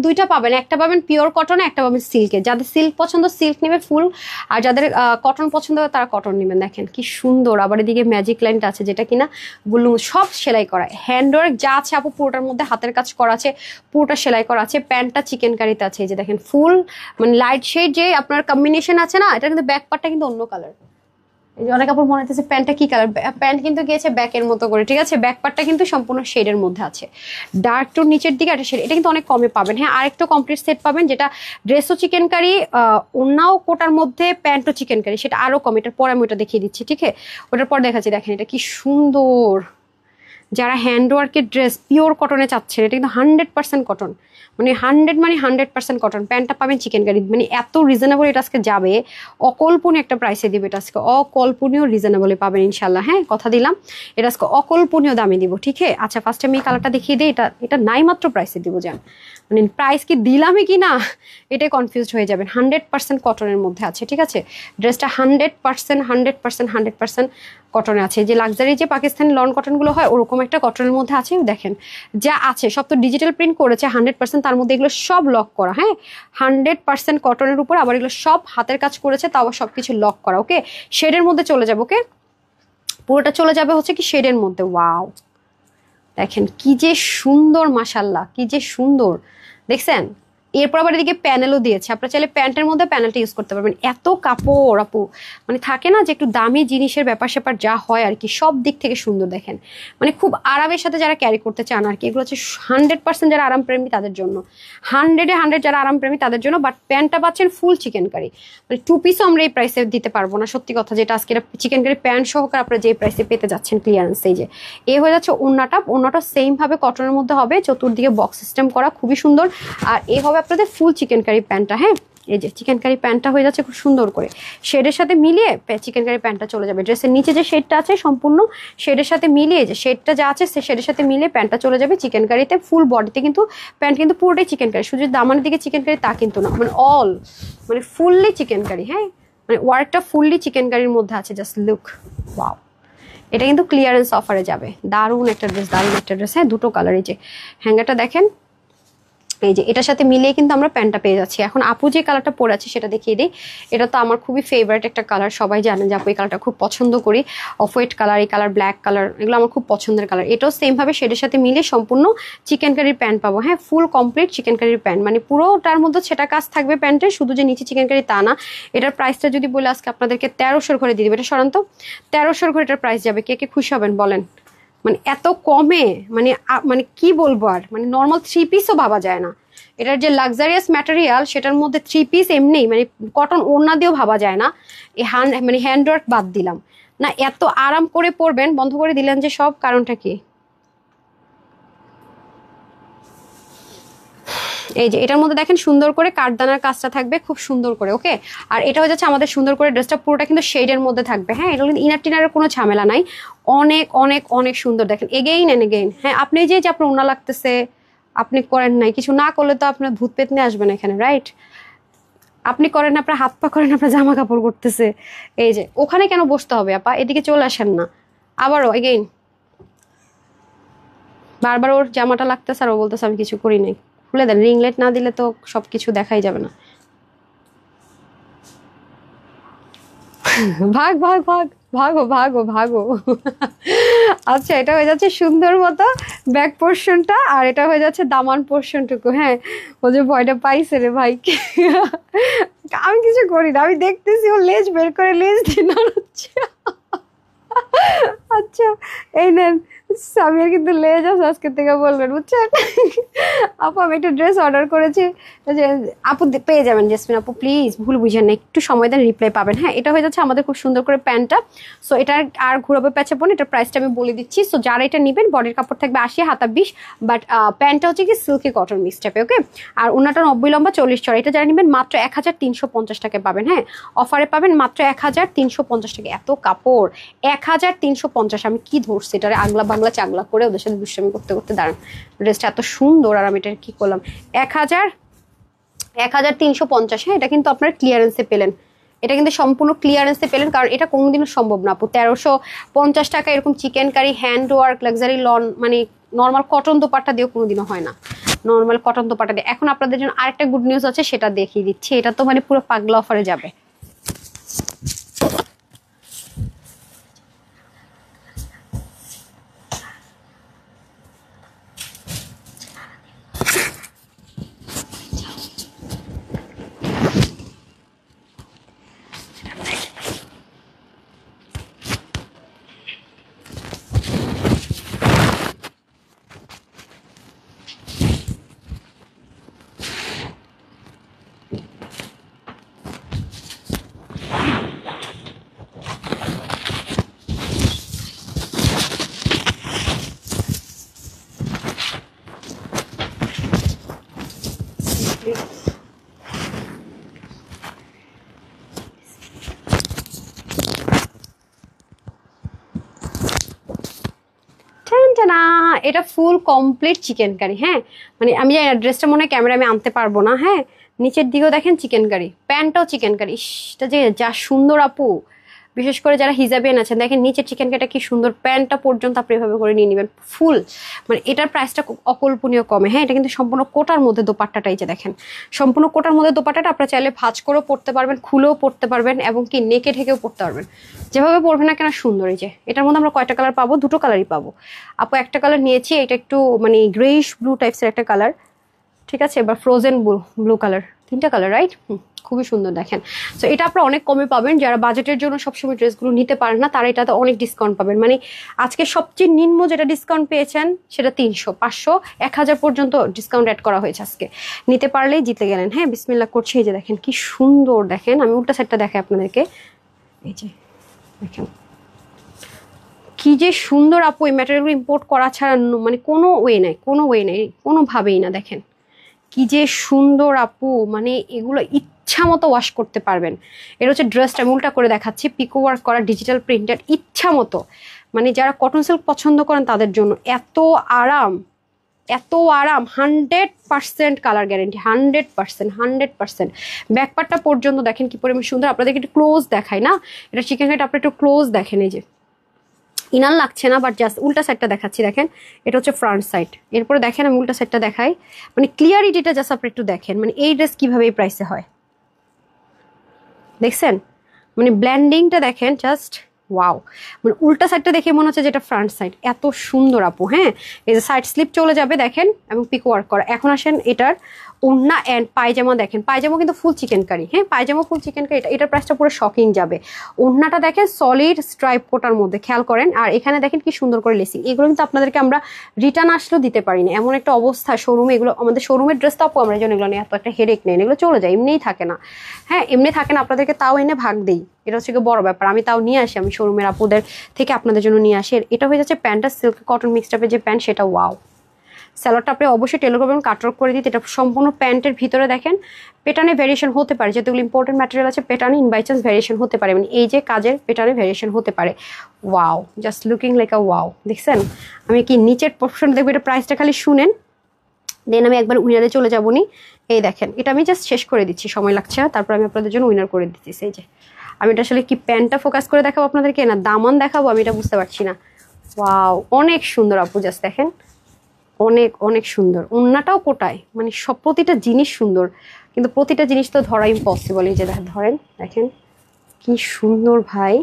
দুইটা পাবেন, একটা পাবেন পিওর কটনে, একটা পাবেন সিল্কে। যাদের সিল্ক পছন্দ সিল্ক নেবে ফুল, আর যাদের কটন পছন্দ হবে তারা কটন নেবেন। দেখেন কি সুন্দর, আবার এদিকে ম্যাজিক লাইনট আছে, যেটা কিনা গুলো সব সেলাই করা, হ্যান্ডওয়ার্ক যা আছে আপু পুরোটার মধ্যে হাতের কাজ করা আছে, পুরোটা সেলাই করা আছে। প্যান্টটা চিকেন কারিতে আছে, এই যে দেখেন ফুল মানে লাইট শেড যে আপনার কম্বিনেশন আছে না, এটা কিন্তু ব্যাক পার্টটা কিন্তু অন্য কালার। এই যে অনেক কাপড় মনে হচ্ছে প্যান্টটা কি কালার, প্যান্ট কিন্তু গিয়েছে ব্যাকের মতো করে, ঠিক আছে? ব্যাক পার্টটা কিন্তু সম্পূর্ণ শেডের মধ্যে আছে, ডার্ক টু নিচের দিকে একটা শেড। এটা কিন্তু অনেক কমে পাবেন। হ্যাঁ, আরেকটা কমপ্লিট সেট পাবেন, যেটা ড্রেসও চিকেন কারি, ওড়নাও কোটার মধ্যে, প্যান্টও চিকেন কারি, সেটা আরো কম। এটার পরে আমি ওটা দেখিয়ে দিচ্ছি, ঠিক আছে? ওটার পর দেখাচ্ছি। দেখেন এটা কি সুন্দর, যারা হ্যান্ডওয়ার্কের ড্রেস পিওর কটনে চাচ্ছেন, এটা কিন্তু 100% কটন, মানে 100% কটন। প্যান্টটা পাবেন চিকেন কারি, মানে এত রিজনেবল এটা আজকে যাবে, অকল্পনীয় একটা প্রাইসে দিবে এটা আজকে, অকল্পনীয় রিজনেবলে পাবেন ইনশাল্লাহ। হ্যাঁ, কথা দিলাম এটা আজকে অকল্পনীয় দামে দিব, ঠিক আছে? আচ্ছা, ফার্স্টে আমি এই কালারটা দেখিয়ে দিই। এটা এটা নাই মাত্র প্রাইসে দিব, যান মানে প্রাইস কি দিলামই কি না এটাই কনফিউজ হয়ে যাবেন। 100% কটনের মধ্যে আছে, ঠিক আছে? ড্রেসটা 100% কটনে আছে, যে লাক্সারি যে পাকিস্তানি লন কটনগুলো হয় ওরকম একটা কটনের মধ্যে আছে। দেখেন যা আছে সব তো ডিজিটাল প্রিন্ট করেছে 100%, তার মধ্যে এগুলো সব লক করা। হ্যাঁ, 100% কটনের উপর, আবার এগুলো সব হাতের কাজ করেছে, তাও আবার সবকিছু লক করা। ওকে, শেডের মধ্যে চলে যাবে, ওকে পুরোটা চলে যাবে হচ্ছে কি শেডের মধ্যে। ওয়াও, দেখেন কি যে সুন্দর, মাশাল্লাহ কি যে সুন্দর, দেখছেন? এরপর আবার এদিকে প্যানেলও দিয়েছে, আপনারা চাইলে প্যান্টের মধ্যে প্যানেলটা ইউজ করতে পারবেন। এত কাপড় আপু, মানে থাকে না যে একটু দামি জিনিসের ব্যাপার স্যাপার যা হয় আর কি, সব দিক থেকে সুন্দর। দেখেন মানে খুব আরামের সাথে যারা ক্যারি করতে চান আর কি, এগুলো হচ্ছে 100% যারা আরামপ্রেমী তাদের জন্য, 100 যারা আরামপ্রেমী তাদের জন্য। বাট প্যান্টটা পাচ্ছেন ফুল চিকেন কারি, মানে 2 পিসও আমরা এই প্রাইসে দিতে পারবো না, সত্যি কথা যেটা। আজকে চিকেন কারি প্যান্ট সহকারে আপনারা যে প্রাইসে পেতে যাচ্ছেন ক্লিয়ারেন্স, এই যে এ হয়ে যাচ্ছে ওড়নাটা সেম ভাবে কটনের মধ্যে হবে, চতুর্দিকে বক্স সিস্টেম করা, খুবই সুন্দর। আর এ হবে আপনাদের ফুল চিকেন কারি প্যান্টটা। হ্যাঁ, এই যে চিকেন কারি প্যান্টটা হয়ে যাচ্ছে খুব সুন্দর করে, শেডের সাথে মিলিয়ে চিকেন কারি প্যান্টটা চলে যাবে। ড্রেসের নিচে যে শেডটা আছে সম্পূর্ণ শেডের সাথে মিলিয়ে, যে শেডটা যা আছে সে শেডের সাথে মিলিয়ে প্যান্টটা চলে যাবে চিকেন কারিতে। ফুল বডিতে কিন্তু প্যান্ট কিন্তু পুরোটাই চিকেন কারি, শুধু দামানের দিকে চিকেন কারি তা কিন্তু না, মানে অল মানে ফুললি চিকেন কারি। হ্যাঁ, মানে ওয়ার্কটা ফুললি চিকেন কারির মধ্যে আছে। Just look, wow. এটা কিন্তু ক্লিয়ারেন্স অফারে যাবে। দারুণ একটা ড্রেস, দারুণ একটা ড্রেস। হ্যাঁ, দুটো কালার। এই যে হ্যাঙ্গারটা দেখেন, এই যে এটার সাথে মিলিয়ে কিন্তু আমরা প্যান্টটা পেয়ে যাচ্ছি। এখন আপু যে কালারটা পরে আছে সেটা দেখিয়ে দিই। এটা তো আমার খুবই ফেভারিট একটা কালার, সবাই জানেন যে আপু এই কালারটা খুব পছন্দ করি। অফ হোয়াইট কালার, এই কালার, ব্ল্যাক কালার, এগুলো আমার খুব পছন্দের কালার। এটাও সেমভাবে শেডের সাথে মিলিয়ে সম্পূর্ণ চিকেন কারির প্যান্ট পাবো। হ্যাঁ, ফুল কমপ্লিট চিকেন কারির প্যান্ট, মানে পুরোটার মধ্যে সেটা কাজ থাকবে প্যান্টের, শুধু যে নিচে চিকেন কারি তা না। এটার প্রাইসটা যদি বলে আজকে আপনাদেরকে 1300 করে দিয়ে দেবে। এটা সরান্ত 1300 করে এটার প্রাইস যাবে। কে কে খুশি হবেন বলেন? মানে এত কমে, মানে মানে কি বলবো আর, মানে নর্মাল 3 পিসও ভাবা যায় না। এটার যে লাক্সারিয়াস ম্যাটেরিয়াল সেটার মধ্যে 3 পিস এমনি, মানে কটন ওড়না দিয়েও ভাবা যায় না। এই মানে হ্যান্ডওয়ার্ক বাদ দিলাম না, এত আরাম করে পরবেন। বন্ধ করে দিলেন যে সব, কারণটা কি? এই যে এটার মধ্যে দেখেন সুন্দর করে কাঠদানার কাজটা থাকবে খুব সুন্দর করে। ওকে, আর এটা হয়ে যাচ্ছে আমাদের সুন্দর করে ড্রেসটা পুরোটা কিন্তু শেডের মধ্যে থাকবে। হ্যাঁ, এটা কিন্তু ইনার টিনারের কোনো ঝামেলা নাই। অনেক অনেক অনেক সুন্দর দেখেন, এগেইন এন্ড এগেইন। হ্যাঁ, আপনি যে আপনার ওনা লাগতেছে, আপনি করেন নাই, কিছু না করলে তো আপনার ভূত পেতনি আসবেন এখানে, রাইট? আপনি করেন না, আপনার হাত পা করেন, আপনার জামা কাপড় করতেছে। এই যে ওখানে কেন বসতে হবে আপা, এদিকে চলে আসেন না। আবারও এগেইন, বারবার ওর জামাটা লাগতেছে আর ও বলতেছে আমি কিছু করি নাই। খুলে দেন, রিংলেট না দিলে তো সবকিছু দেখাই যাবে না। ভাগ ভাগ ভাগ, ভাগো ভাগো ভাগো। আচ্ছা, এটা হয়ে যাচ্ছে সুন্দর মতো ব্যাক পোর্শনটা, আর এটা হয়ে যাচ্ছে দামান পোর্শনটুকু। হ্যাঁ, ও যে ভয়টা পাইছে রে ভাই। আমি কিছু করি না, আমি দেখতেছি ও লেজ বের করে লেজ দিয়ে নাড়াচ্ছে। আচ্ছা, এই নেন, সামিয়ার কিন্তু লেজ আছে আজকে থেকে বলবেন, বুঝছেন? আপু আমি একটা ড্রেস অর্ডার করেছি, যে আপু পেয়ে যাবেন। জেসমিন আপু প্লিজ ভুল বুঝেন না, একটু সময় দেন, রিপ্লাই পাবেন। হ্যাঁ, এটা হয়ে যাচ্ছে আমাদের খুব সুন্দর করে প্যান্টটা। সো এটার আর ঘুরাবে প্যাচে বোন, এটার প্রাইসটা আমি বলে দিচ্ছি। সো যারা এটা নেবেন, বডির কাপড় থাকবে 80, হাতা 20, বাট প্যান্টটা হচ্ছে কি সিল্কি কটন মিক্স টাইপে। ওকে, আর ওনাটা 90 লম্বা 40 চড়া। এটা যারা নেবেন মাত্র 1350 টাকায় পাবেন। হ্যাঁ, অফারে পাবেন মাত্র 1350 টাকা। এত কাপড় 1350। আমি কি ধরছি এটারে আগলা বাংলা চাগলা করে ওদের সাথে দুষ্টামি করতে করতে। দাঁড়ান, ড্রেসটা এত সুন্দর আর আমি এটা কি করলাম। 1350। হ্যাঁ, এটা কিন্তু আপনার ক্লিয়ারেন্সে পেলেন, এটা কিন্তু সম্পূর্ণ ক্লিয়ারেন্সে পেলেন, কারণ এটা কোনোদিনও সম্ভব না আপু 1350 টাকা এরকম chikankari hand work luxury lawn, মানে নর্মাল কটন দোপাট্টা দিয়েও কোনোদিনও হয় না। নর্মাল কটন দোপাট্টা দিয়ে। এখন আপনাদের জন্য আরেকটা গুড নিউজ আছে, সেটা দেখিয়ে দিচ্ছি। এটা তো মানে পুরো পাগলা অফারে যাবে। না, এটা ফুল কমপ্লিট চিকেন কারি। হ্যাঁ, মানে আমি জানি না ড্রেসটা মনে হয় ক্যামেরা আমি আনতে পারবো না। হ্যাঁ, নিচের দিকেও দেখেন চিকেন কারি, প্যান্টটাও চিকেন কারি। এটা যে যা সুন্দর আপু, বিশেষ করে যারা হিজাবিয়ান আছেন দেখেন নিচের চিকেন কারিটা কি সুন্দর, প্যান্টটা পর্যন্ত আপনি এভাবে করে নিয়ে নেবেন ফুল। মানে এটার প্রাইসটা অকল্পনীয় কমে। হ্যাঁ, এটা কিন্তু সম্পূর্ণ কোটার মধ্যে দোপাট্টাটা, এই যে দেখেন সম্পূর্ণ কোটার মধ্যে দোপাট্টাটা আপনারা চাইলে ভাঁজ করেও পড়তে পারবেন, খুলেও পড়তে পারবেন, এবং কি নেকে ঢেকেও পড়তে পারবেন, যেভাবে পড়বেন না কেন সুন্দর। এই যে এটার মধ্যে আমরা কয়টা কালার পাবো? দুটো কালারই পাবো আপু। একটা কালার নিয়েছি, এটা একটু মানে গ্রেইশ ব্লু টাইপসের একটা কালার, ঠিক আছে, এবার ফ্রোজেন ব্লু কালার, 3টা কালার, রাইট? খুবই সুন্দর দেখেন। সো এটা আপনারা অনেক কমে পাবেন। যারা বাজেটের জন্য সবসময় ড্রেসগুলো নিতে পারেন না, তারা এটাতে অনেক ডিসকাউন্ট পাবেন। মানে আজকে সবচেয়ে নিম্ন যেটা ডিসকাউন্ট পেয়েছেন সেটা 300, 500, 1000 পর্যন্ত ডিসকাউন্ট অ্যাড করা হয়েছে আজকে। নিতে পারলেই জিতে গেলেন। হ্যাঁ, বিসমিল্লাহ করছি। এই যে দেখেন কি সুন্দর, দেখেন আমি উল্টা সাইডটা দেখাই আপনাদেরকে। এই যে দেখেন কি যে সুন্দর আপু, এই ম্যাটেরিয়ালগুলো ইম্পোর্ট করা ছাড়া মানে কোনো ওয়ে নাই, কোনো ওয়ে নেই, কোনোভাবেই না। দেখেন কি যে সুন্দর আপু, মানে এগুলো ইচ্ছা মতো ওয়াশ করতে পারবেন। এটা হচ্ছে ড্রেসটা আমি উল্টা করে দেখাচ্ছি, পিকো ওয়ার্ক করা ডিজিটাল প্রিন্টেড, ইচ্ছা মতো। মানে যারা কটন সিল্ক পছন্দ করেন তাদের জন্য এত আরাম, এত আরাম। 100% কালার গ্যারেন্টি, 100%। ব্যাকপার্টটা পর্যন্ত দেখেন কি পরিমাণ সুন্দর। আপনাদেরকে একটু ক্লোজ দেখাই না, এটা চিকেন কাট, আপনি একটু ক্লোজ দেখেন। এই যে ইনার লাগছে না, বাট জাস্ট উল্টা সাইডটা দেখাচ্ছি, দেখেন এটা হচ্ছে ফ্রন্ট সাইড। এরপরে দেখেন আমি উল্টা সাইডটা দেখাই, মানে ক্লিয়ারিটিটা জাস্ট আপনি একটু দেখেন, মানে এই ড্রেস কিভাবে এই প্রাইসে হয় দেখছেন, মানে ব্ল্যান্ডিংটা দেখেন জাস্ট ওয়াও। মানে উল্টা সাইডটা দেখে মনে হচ্ছে যেটা ফ্রন্ট সাইড, এত সুন্দর আপু। হ্যাঁ, এই যে সাইড স্লিপ চলে যাবে দেখেন, এবং পিক ওয়ার্ক করা। এখন আসেন এটার ওড়না অ্যান্ড পায়জামা দেখেন, পায়জামা কিন্তু ফুল চিকেন কারি। হ্যাঁ, পায়জামা ফুল চিকেন কারি, এটার প্রাইসটা পুরো শকিং যাবে। ওড়নাটা দেখেন সলিড স্ট্রাইপ কোটার মধ্যে, খেয়াল করেন। আর এখানে দেখেন কি সুন্দর করে লেসিং। এগুলো কিন্তু আপনাদেরকে আমরা রিটার্ন আসলেও দিতে পারি না, এমন একটা অবস্থা শোরুমে। এগুলো আমাদের শোরুমের ড্রেস তো আপু, আমরা যেন এগুলো নিয়ে এত একটা হেডেক নেই, এগুলো চলে যায়, এমনিই থাকে না। হ্যাঁ, এমনি থাকে না, আপনাদেরকে তাও এনে ভাগ দেই, এটা হচ্ছে বড় ব্যাপার। আমি তাও নিয়ে আসি, আমি শোরুমের আপুদের থেকে আপনাদের জন্য নিয়ে আসি। এটা হয়ে যাচ্ছে প্যান্টটা সিল্ক কটন মিক্সড আপের যে প্যান্ট, সেটা ওয়াও। স্যালোয়ারটা আপনি অবশ্যই টেলর করবেন, কাটওয়ার্ক করে দিতে। এটা সম্পূর্ণ প্যান্টের ভিতরে দেখেন পেটার্নে ভ্যারিয়েশন হতে পারে, যেহেতু ইম্পর্টেন্ট ম্যাটেরিয়াল আছে, পেটার্নে ইন বাই চান্স ভ্যারিয়েশন হতে পারে, মানে এই যে কাজের পেটার্নে ভ্যারিয়েশন হতে পারে। ওয়াও, জাস্ট লুকিং লাইক আ ওয়াও। দেখছেন, আমি কি নিচের পোর্শন দেখবো, এটা প্রাইসটা খালি শুনেন, দেন আমি একবার উইনারে চলে যাবো নি। এই দেখেন, এটা আমি জাস্ট শেষ করে দিচ্ছি, সময় লাগছে না, তারপর আমি আপনাদের জন্য উইনার করে দিচ্ছি। এই যে আমি এটা আসলে কি প্যান্টটা ফোকাস করে দেখাবো আপনাদেরকে না দামান দেখাবো, আমি এটা বুঝতে পারছি না। ওয়াও, অনেক সুন্দর আপু, জাস্ট দেখেন, অনেক অনেক সুন্দর। ওড়নাটাও কোটায়, মানে সব প্রতিটা জিনিস সুন্দর, কিন্তু প্রতিটা জিনিস তো ধরা ইম্পসিবল। এই যে ধরেন, দেখেন কি সুন্দর ভাই,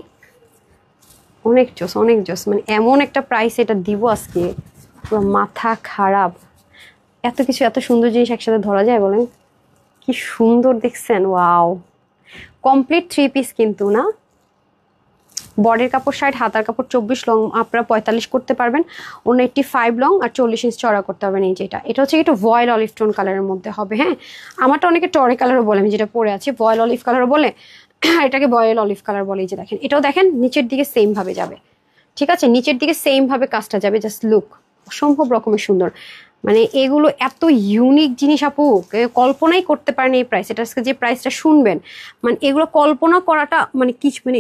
অনেক জোস, অনেক জোস। মানে এমন একটা প্রাইস এটা দিব আজকে, পুরো মাথা খারাপ। এত কিছু, এত সুন্দর জিনিস একসাথে ধরা যায় বলেন? কি সুন্দর দেখছেন, ওয়াও। কমপ্লিট 3 পিস কিন্তু না, বডির কাপড় 60, হাতার কাপড় 24, লং আপনারা 45 করতে পারবেন, অন্য 85 লং আর 40 ইঞ্চ চড়া করতে পারবেন। এই যেটা, এটা হচ্ছে একটু ভয়েল অলিভ টোন কালারের মধ্যে হবে। হ্যাঁ, আমারটা অনেকে টরে কালারও বলে, আমি যেটা পরে আছি ভয়েল অলিভ কালারও বলে, এটাকে ভয়েল অলিভ কালার বলে। এই যে দেখেন, এটাও দেখেন নিচের দিকে সেম ভাবে যাবে, ঠিক আছে, নিচের দিকে সেম ভাবে কাজটা যাবে, জাস্ট লুক অসম্ভব রকমের সুন্দর। মানে এগুলো এত ইউনিক জিনিস আপু, কল্পনাই করতে পারেন এই প্রাইস। এটা যে প্রাইসটা শুনবেন, মানে এগুলো কল্পনা করাটা মানে কিছু, মানে